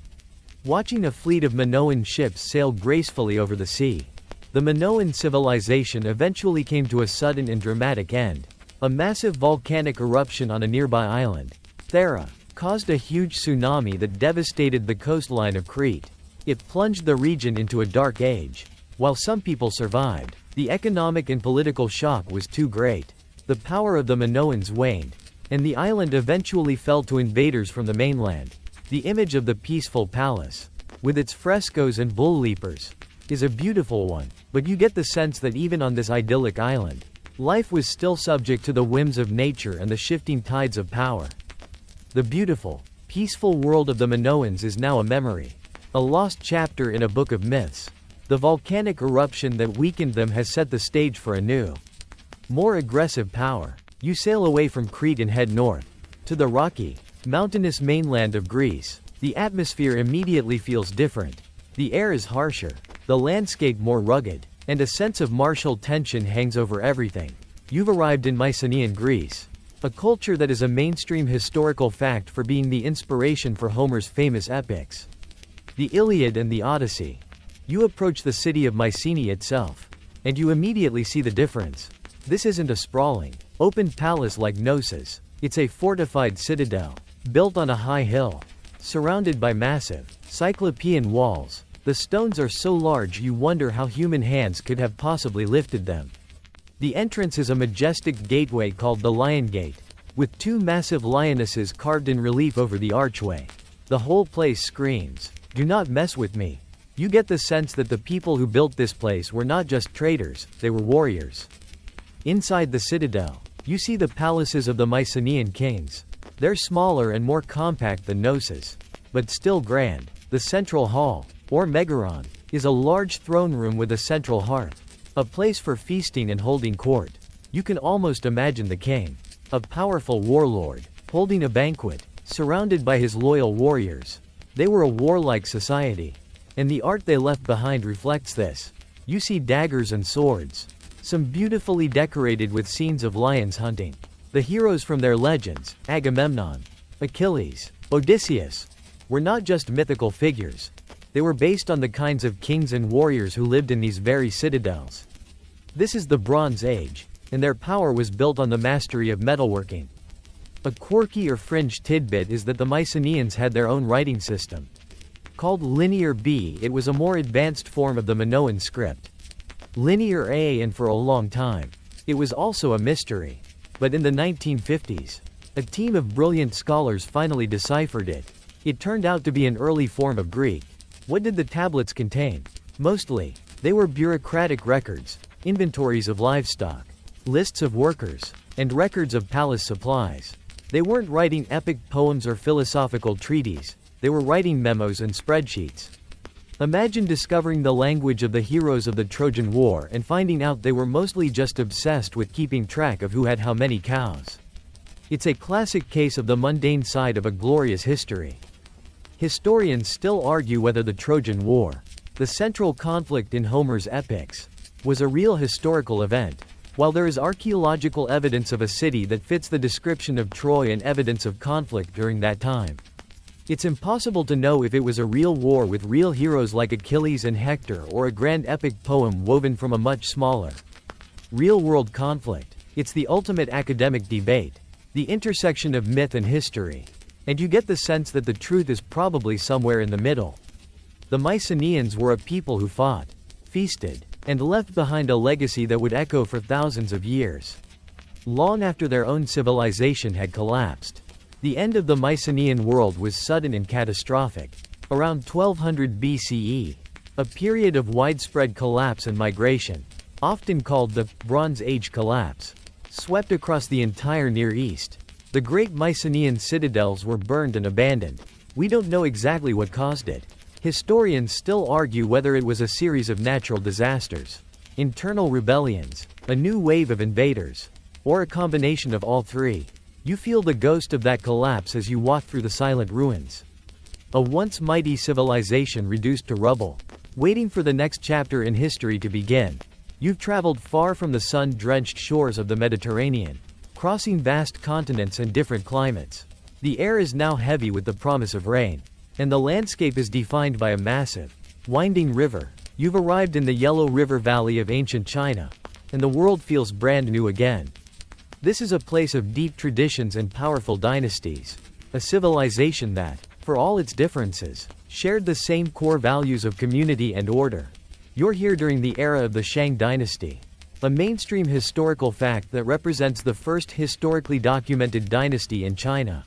watching a fleet of Minoan ships sail gracefully over the sea. The Minoan civilization eventually came to a sudden and dramatic end. A massive volcanic eruption on a nearby island, Thera, caused a huge tsunami that devastated the coastline of Crete. It plunged the region into a dark age. While some people survived, the economic and political shock was too great. The power of the Minoans waned, and the island eventually fell to invaders from the mainland. The image of the peaceful palace, with its frescoes and bull leapers, is a beautiful one, but you get the sense that even on this idyllic island, life was still subject to the whims of nature and the shifting tides of power. The beautiful, peaceful world of the Minoans is now a memory, a lost chapter in a book of myths. The volcanic eruption that weakened them has set the stage for a new, more aggressive power. You sail away from Crete and head north, to the rocky, mountainous mainland of Greece. The atmosphere immediately feels different. The air is harsher, the landscape more rugged, and a sense of martial tension hangs over everything. You've arrived in Mycenaean Greece, a culture that is a mainstream historical fact for being the inspiration for Homer's famous epics, the Iliad and the Odyssey. You approach the city of Mycenae itself, and you immediately see the difference. This isn't a sprawling, open palace like Gnosis. It's a fortified citadel, built on a high hill, surrounded by massive, cyclopean walls. The stones are so large you wonder how human hands could have possibly lifted them. The entrance is a majestic gateway called the Lion Gate, with two massive lionesses carved in relief over the archway. The whole place screams, "Do not mess with me." You get the sense that the people who built this place were not just traders, they were warriors. Inside the citadel, you see the palaces of the Mycenaean kings. They're smaller and more compact than Gnosis, but still grand. The central hall, or megaron, is a large throne room with a central hearth, a place for feasting and holding court. You can almost imagine the king, a powerful warlord, holding a banquet, surrounded by his loyal warriors. They were a warlike society, and the art they left behind reflects this. You see daggers and swords, some beautifully decorated with scenes of lions hunting. The heroes from their legends, Agamemnon, Achilles, Odysseus, were not just mythical figures. They were based on the kinds of kings and warriors who lived in these very citadels. This is the Bronze Age, and their power was built on the mastery of metalworking. A quirky or fringe tidbit is that the Mycenaeans had their own writing system. Called Linear B, it was a more advanced form of the Minoan script. Linear A, and for a long time, it was also a mystery. But in the 1950s, a team of brilliant scholars finally deciphered it. It turned out to be an early form of Greek. What did the tablets contain? Mostly, they were bureaucratic records, inventories of livestock, lists of workers, and records of palace supplies. They weren't writing epic poems or philosophical treatises. They were writing memos and spreadsheets. Imagine discovering the language of the heroes of the Trojan War and finding out they were mostly just obsessed with keeping track of who had how many cows. It's a classic case of the mundane side of a glorious history. Historians still argue whether the Trojan War, the central conflict in Homer's epics, was a real historical event. While there is archaeological evidence of a city that fits the description of Troy and evidence of conflict during that time, it's impossible to know if it was a real war with real heroes like Achilles and Hector or a grand epic poem woven from a much smaller, real-world conflict. It's the ultimate academic debate, the intersection of myth and history. And you get the sense that the truth is probably somewhere in the middle. The Mycenaeans were a people who fought, feasted, and left behind a legacy that would echo for thousands of years, long after their own civilization had collapsed. The end of the Mycenaean world was sudden and catastrophic. Around 1200 BCE, a period of widespread collapse and migration, often called the Bronze Age collapse, swept across the entire Near East. The great Mycenaean citadels were burned and abandoned. We don't know exactly what caused it. Historians still argue whether it was a series of natural disasters, internal rebellions, a new wave of invaders, or a combination of all three. You feel the ghost of that collapse as you walk through the silent ruins. A once mighty civilization reduced to rubble, waiting for the next chapter in history to begin. You've traveled far from the sun-drenched shores of the Mediterranean, crossing vast continents and different climates. The air is now heavy with the promise of rain, and the landscape is defined by a massive, winding river. You've arrived in the Yellow River Valley of ancient China, and the world feels brand new again. This is a place of deep traditions and powerful dynasties, a civilization that, for all its differences, shared the same core values of community and order. You're here during the era of the Shang dynasty, a mainstream historical fact that represents the first historically documented dynasty in China.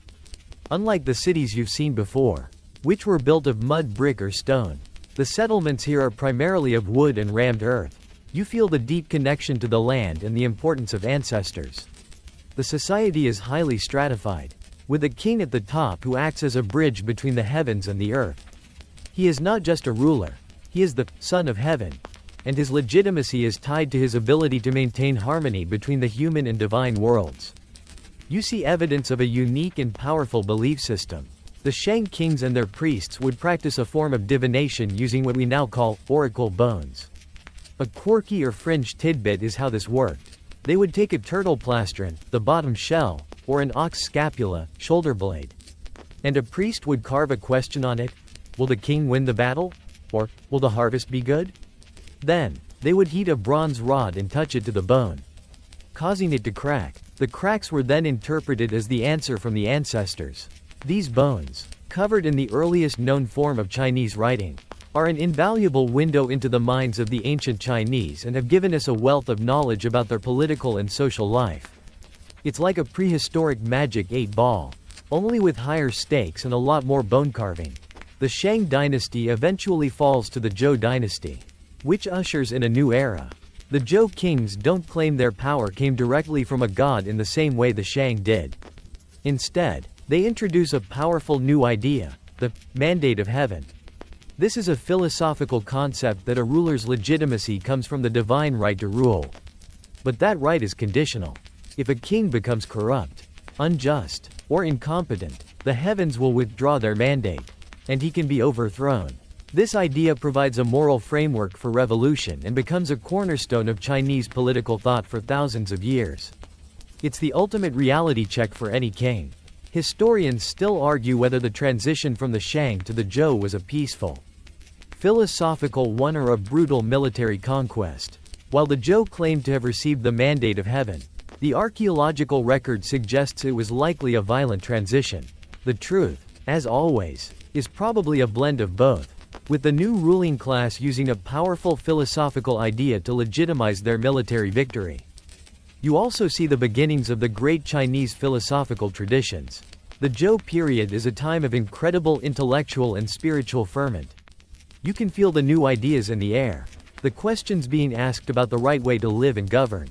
Unlike the cities you've seen before, which were built of mud, brick or stone, the settlements here are primarily of wood and rammed earth. You feel the deep connection to the land and the importance of ancestors. The society is highly stratified, with a king at the top who acts as a bridge between the heavens and the earth. He is not just a ruler, he is the Son of Heaven, and his legitimacy is tied to his ability to maintain harmony between the human and divine worlds. You see evidence of a unique and powerful belief system. The Shang kings and their priests would practice a form of divination using what we now call oracle bones. A quirky or fringed tidbit is how this worked. They would take a turtle plastron, the bottom shell, or an ox scapula, shoulder blade, and a priest would carve a question on it. Will the king win the battle? Or, will the harvest be good? Then, they would heat a bronze rod and touch it to the bone, causing it to crack. The cracks were then interpreted as the answer from the ancestors. These bones, covered in the earliest known form of Chinese writing, are an invaluable window into the minds of the ancient Chinese and have given us a wealth of knowledge about their political and social life. It's like a prehistoric magic 8-ball, only with higher stakes and a lot more bone carving. The Shang dynasty eventually falls to the Zhou dynasty, which ushers in a new era. The Zhou kings don't claim their power came directly from a god in the same way the Shang did. Instead, they introduce a powerful new idea, the mandate of heaven. This is a philosophical concept that a ruler's legitimacy comes from the divine right to rule. But that right is conditional. If a king becomes corrupt, unjust, or incompetent, the heavens will withdraw their mandate, and he can be overthrown. This idea provides a moral framework for revolution and becomes a cornerstone of Chinese political thought for thousands of years. It's the ultimate reality check for any king. Historians still argue whether the transition from the Shang to the Zhou was a peaceful, philosophical one or a brutal military conquest. While the Zhou claimed to have received the mandate of heaven, the archaeological record suggests it was likely a violent transition. The truth, as always, is probably a blend of both, with the new ruling class using a powerful philosophical idea to legitimize their military victory. You also see the beginnings of the great Chinese philosophical traditions. The Zhou period is a time of incredible intellectual and spiritual ferment. You can feel the new ideas in the air, the questions being asked about the right way to live and govern.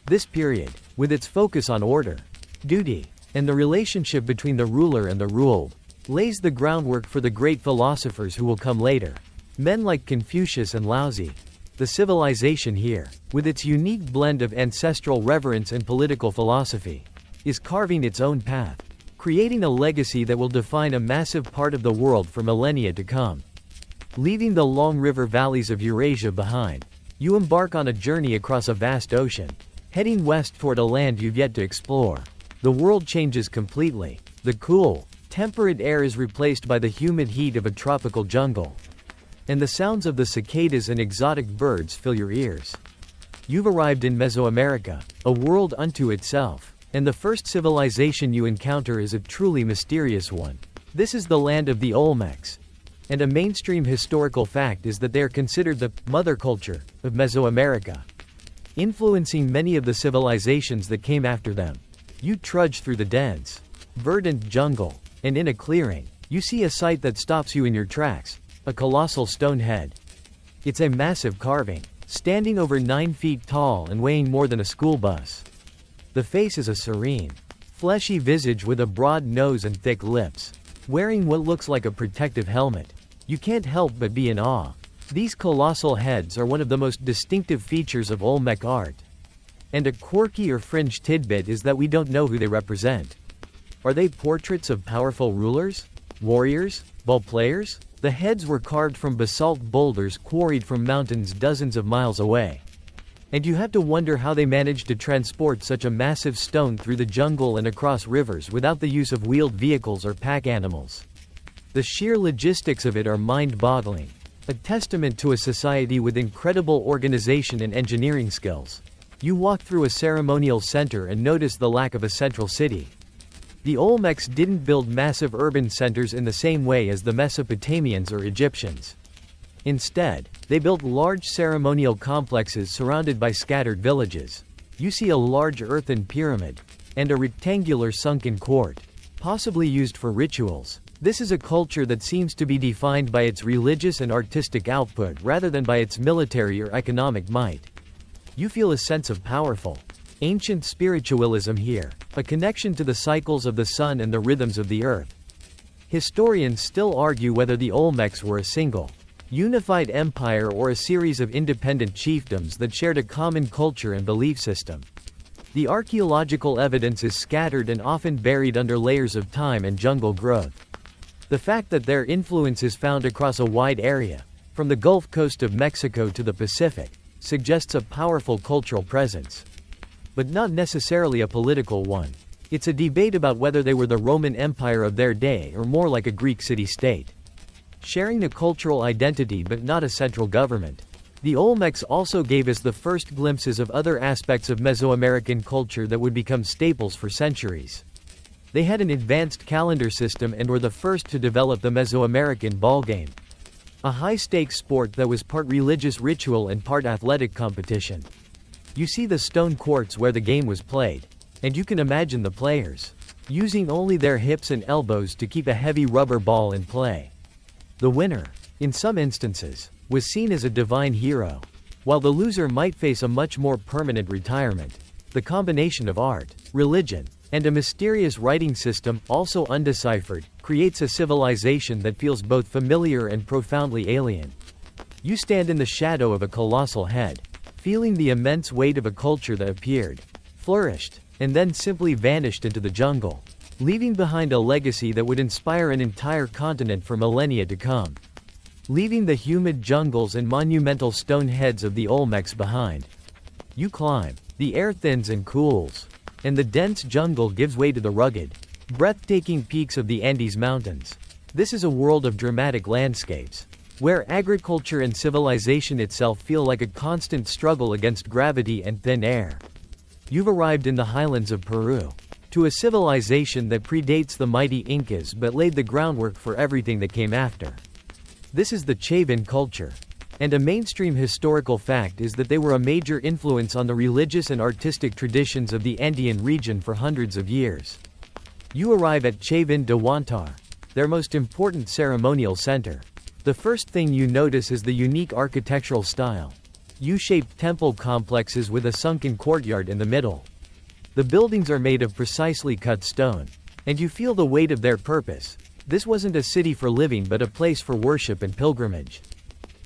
This period, with its focus on order, duty, and the relationship between the ruler and the ruled, lays the groundwork for the great philosophers who will come later. Men like Confucius and Laozi. The civilization here, with its unique blend of ancestral reverence and political philosophy, is carving its own path, creating a legacy that will define a massive part of the world for millennia to come. Leaving the long river valleys of Eurasia behind, You embark on a journey across a vast ocean, heading west toward a land you've yet to explore. The world changes completely. The cool, temperate air is replaced by the humid heat of a tropical jungle. And the sounds of the cicadas and exotic birds fill your ears. You've arrived in Mesoamerica, a world unto itself. And the first civilization you encounter is a truly mysterious one. This is the land of the Olmecs. And a mainstream historical fact is that they are considered the mother culture of Mesoamerica, influencing many of the civilizations that came after them. You trudge through the dense, verdant jungle, and in a clearing, you see a sight that stops you in your tracks, a colossal stone head. It's a massive carving, standing over 9 feet tall and weighing more than a school bus. The face is a serene, fleshy visage with a broad nose and thick lips, wearing what looks like a protective helmet. You can't help but be in awe. These colossal heads are one of the most distinctive features of Olmec art. And a quirky or fringe tidbit is that we don't know who they represent. Are they portraits of powerful rulers? Warriors? Ball players? The heads were carved from basalt boulders quarried from mountains dozens of miles away. And you have to wonder how they managed to transport such a massive stone through the jungle and across rivers without the use of wheeled vehicles or pack animals. The sheer logistics of it are mind-boggling, a testament to a society with incredible organization and engineering skills. You walk through a ceremonial center and notice the lack of a central city. The Olmecs didn't build massive urban centers in the same way as the Mesopotamians or Egyptians. Instead, they built large ceremonial complexes surrounded by scattered villages. You see a large earthen pyramid, and a rectangular sunken court, possibly used for rituals. This is a culture that seems to be defined by its religious and artistic output rather than by its military or economic might. You feel a sense of powerful, ancient spiritualism here, a connection to the cycles of the sun and the rhythms of the earth. Historians still argue whether the Olmecs were a single, unified empire or a series of independent chiefdoms that shared a common culture and belief system. The archaeological evidence is scattered and often buried under layers of time and jungle growth. The fact that their influence is found across a wide area, from the Gulf Coast of Mexico to the Pacific, suggests a powerful cultural presence. But not necessarily a political one. It's a debate about whether they were the Roman Empire of their day or more like a Greek city-state, sharing a cultural identity but not a central government. The Olmecs also gave us the first glimpses of other aspects of Mesoamerican culture that would become staples for centuries. They had an advanced calendar system and were the first to develop the Mesoamerican ballgame, a high-stakes sport that was part religious ritual and part athletic competition. You see the stone courts where the game was played, and you can imagine the players using only their hips and elbows to keep a heavy rubber ball in play. The winner, in some instances, was seen as a divine hero, while the loser might face a much more permanent retirement. The combination of art, religion, and a mysterious writing system, also undeciphered, creates a civilization that feels both familiar and profoundly alien. You stand in the shadow of a colossal head, feeling the immense weight of a culture that appeared, flourished, and then simply vanished into the jungle, leaving behind a legacy that would inspire an entire continent for millennia to come. Leaving the humid jungles and monumental stone heads of the Olmecs behind. You climb, the air thins and cools, and the dense jungle gives way to the rugged, breathtaking peaks of the Andes Mountains. This is a world of dramatic landscapes, where agriculture and civilization itself feel like a constant struggle against gravity and thin air. You've arrived in the highlands of Peru, to a civilization that predates the mighty Incas but laid the groundwork for everything that came after. This is the Chavin culture. And a mainstream historical fact is that they were a major influence on the religious and artistic traditions of the Andean region for hundreds of years. You arrive at Chavin de Huantar, their most important ceremonial center. The first thing you notice is the unique architectural style. U-shaped temple complexes with a sunken courtyard in the middle. The buildings are made of precisely cut stone, and you feel the weight of their purpose. This wasn't a city for living but a place for worship and pilgrimage.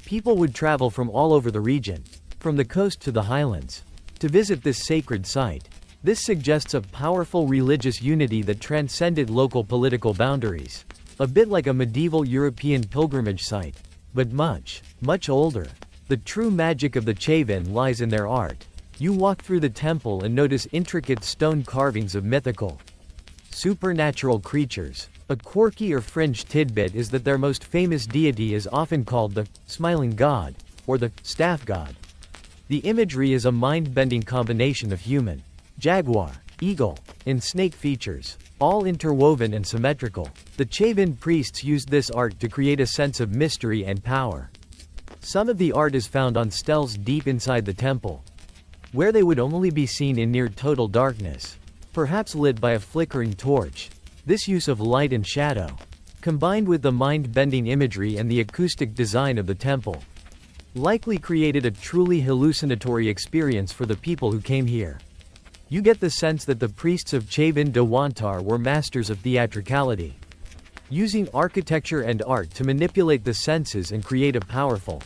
People would travel from all over the region, from the coast to the highlands, to visit this sacred site. This suggests a powerful religious unity that transcended local political boundaries. A bit like a medieval European pilgrimage site, but much, much older. The true magic of the Chavin lies in their art. You walk through the temple and notice intricate stone carvings of mythical, supernatural creatures. A quirky or fringe tidbit is that their most famous deity is often called the smiling god, or the staff god. The imagery is a mind-bending combination of human, jaguar, eagle, and snake features, all interwoven and symmetrical. The Chavin priests used this art to create a sense of mystery and power. Some of the art is found on stels deep inside the temple, where they would only be seen in near total darkness, perhaps lit by a flickering torch. This use of light and shadow, combined with the mind-bending imagery and the acoustic design of the temple, likely created a truly hallucinatory experience for the people who came here. You get the sense that the priests of Chavin de Wantar were masters of theatricality, using architecture and art to manipulate the senses and create a powerful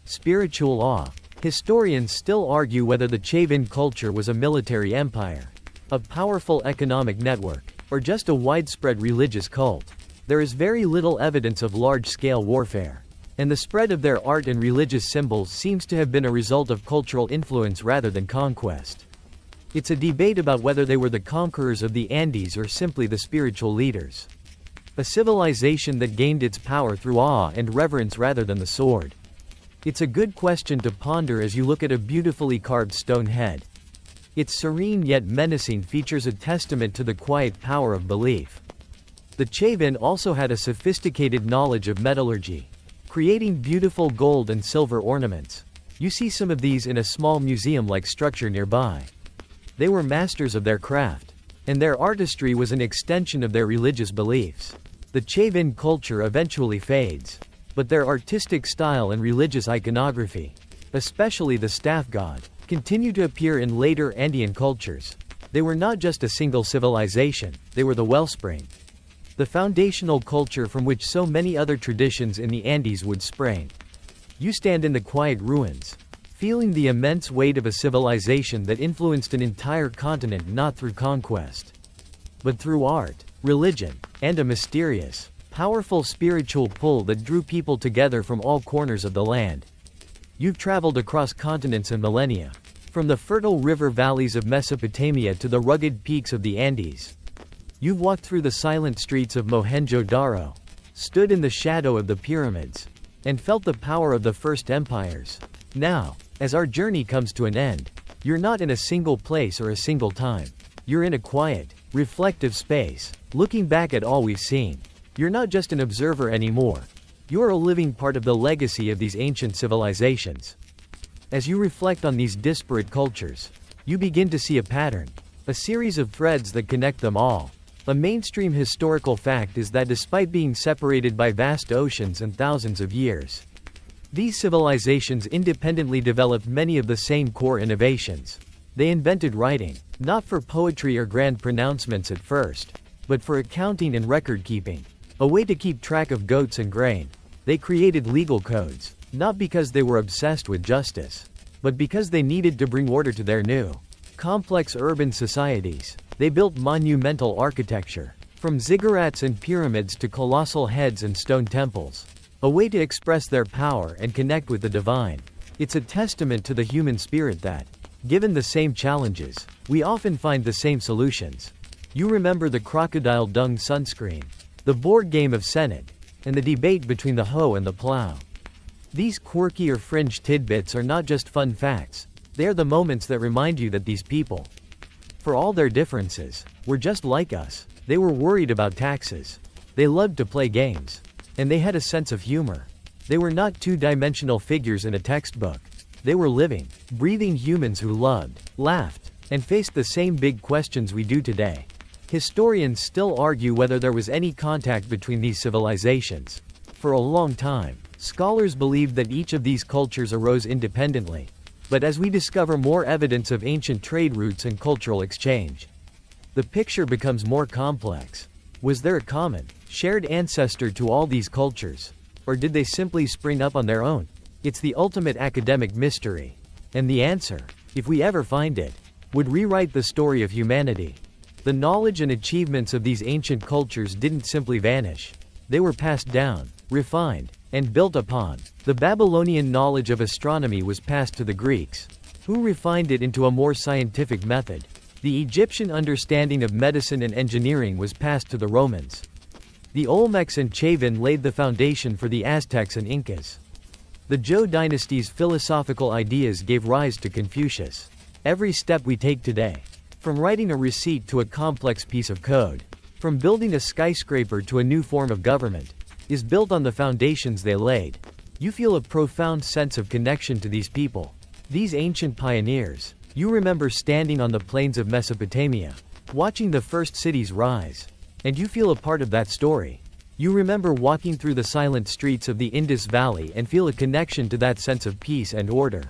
spiritual awe. Historians still argue whether the Chavin culture was a military empire, a powerful economic network, or just a widespread religious cult. There is very little evidence of large-scale warfare, and the spread of their art and religious symbols seems to have been a result of cultural influence rather than conquest. It's a debate about whether they were the conquerors of the Andes or simply the spiritual leaders. A civilization that gained its power through awe and reverence rather than the sword. It's a good question to ponder as you look at a beautifully carved stone head. Its serene yet menacing features a testament to the quiet power of belief. The Chavin also had a sophisticated knowledge of metallurgy, creating beautiful gold and silver ornaments. You see some of these in a small museum-like structure nearby. They were masters of their craft, and their artistry was an extension of their religious beliefs. The Chavin culture eventually fades, but their artistic style and religious iconography, especially the staff god, continue to appear in later Andean cultures. They were not just a single civilization, they were the wellspring, the foundational culture from which so many other traditions in the Andes would spring. You stand in the quiet ruins, feeling the immense weight of a civilization that influenced an entire continent not through conquest, but through art, religion, and a mysterious, powerful spiritual pull that drew people together from all corners of the land. You've traveled across continents and millennia, from the fertile river valleys of Mesopotamia to the rugged peaks of the Andes. You've walked through the silent streets of Mohenjo-Daro, stood in the shadow of the pyramids, and felt the power of the first empires. Now, as our journey comes to an end, you're not in a single place or a single time. You're in a quiet, reflective space, looking back at all we've seen. You're not just an observer anymore. You're a living part of the legacy of these ancient civilizations. As you reflect on these disparate cultures, you begin to see a pattern, a series of threads that connect them all. A mainstream historical fact is that despite being separated by vast oceans and thousands of years, these civilizations independently developed many of the same core innovations. They invented writing, not for poetry or grand pronouncements at first, but for accounting and record-keeping, a way to keep track of goats and grain. They created legal codes, not because they were obsessed with justice, but because they needed to bring order to their new, complex urban societies. They built monumental architecture, from ziggurats and pyramids to colossal heads and stone temples, a way to express their power and connect with the divine. It's a testament to the human spirit that, given the same challenges, we often find the same solutions. You remember the crocodile dung sunscreen, the board game of Senate, and the debate between the hoe and the plow. These quirky or fringe tidbits are not just fun facts, they are the moments that remind you that these people, for all their differences, were just like us. They were worried about taxes. They loved to play games. And they had a sense of humor. They were not two-dimensional figures in a textbook. They were living, breathing humans who loved, laughed, and faced the same big questions we do today. Historians still argue whether there was any contact between these civilizations. For a long time, scholars believed that each of these cultures arose independently. But as we discover more evidence of ancient trade routes and cultural exchange, the picture becomes more complex. Was there a common, shared ancestor to all these cultures? Or did they simply spring up on their own? It's the ultimate academic mystery. And the answer, if we ever find it, would rewrite the story of humanity. The knowledge and achievements of these ancient cultures didn't simply vanish. They were passed down, refined, and built upon. The Babylonian knowledge of astronomy was passed to the Greeks, who refined it into a more scientific method. The Egyptian understanding of medicine and engineering was passed to the Romans. The Olmecs and Chavin laid the foundation for the Aztecs and Incas. The Zhou dynasty's philosophical ideas gave rise to Confucius. Every step we take today, from writing a receipt to a complex piece of code, from building a skyscraper to a new form of government, is built on the foundations they laid. You feel a profound sense of connection to these people, these ancient pioneers. You remember standing on the plains of Mesopotamia, watching the first cities rise, and you feel a part of that story. You remember walking through the silent streets of the Indus Valley and feel a connection to that sense of peace and order.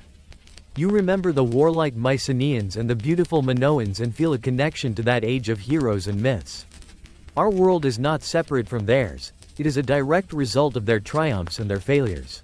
You remember the warlike Mycenaeans and the beautiful Minoans and feel a connection to that age of heroes and myths. Our world is not separate from theirs, it is a direct result of their triumphs and their failures.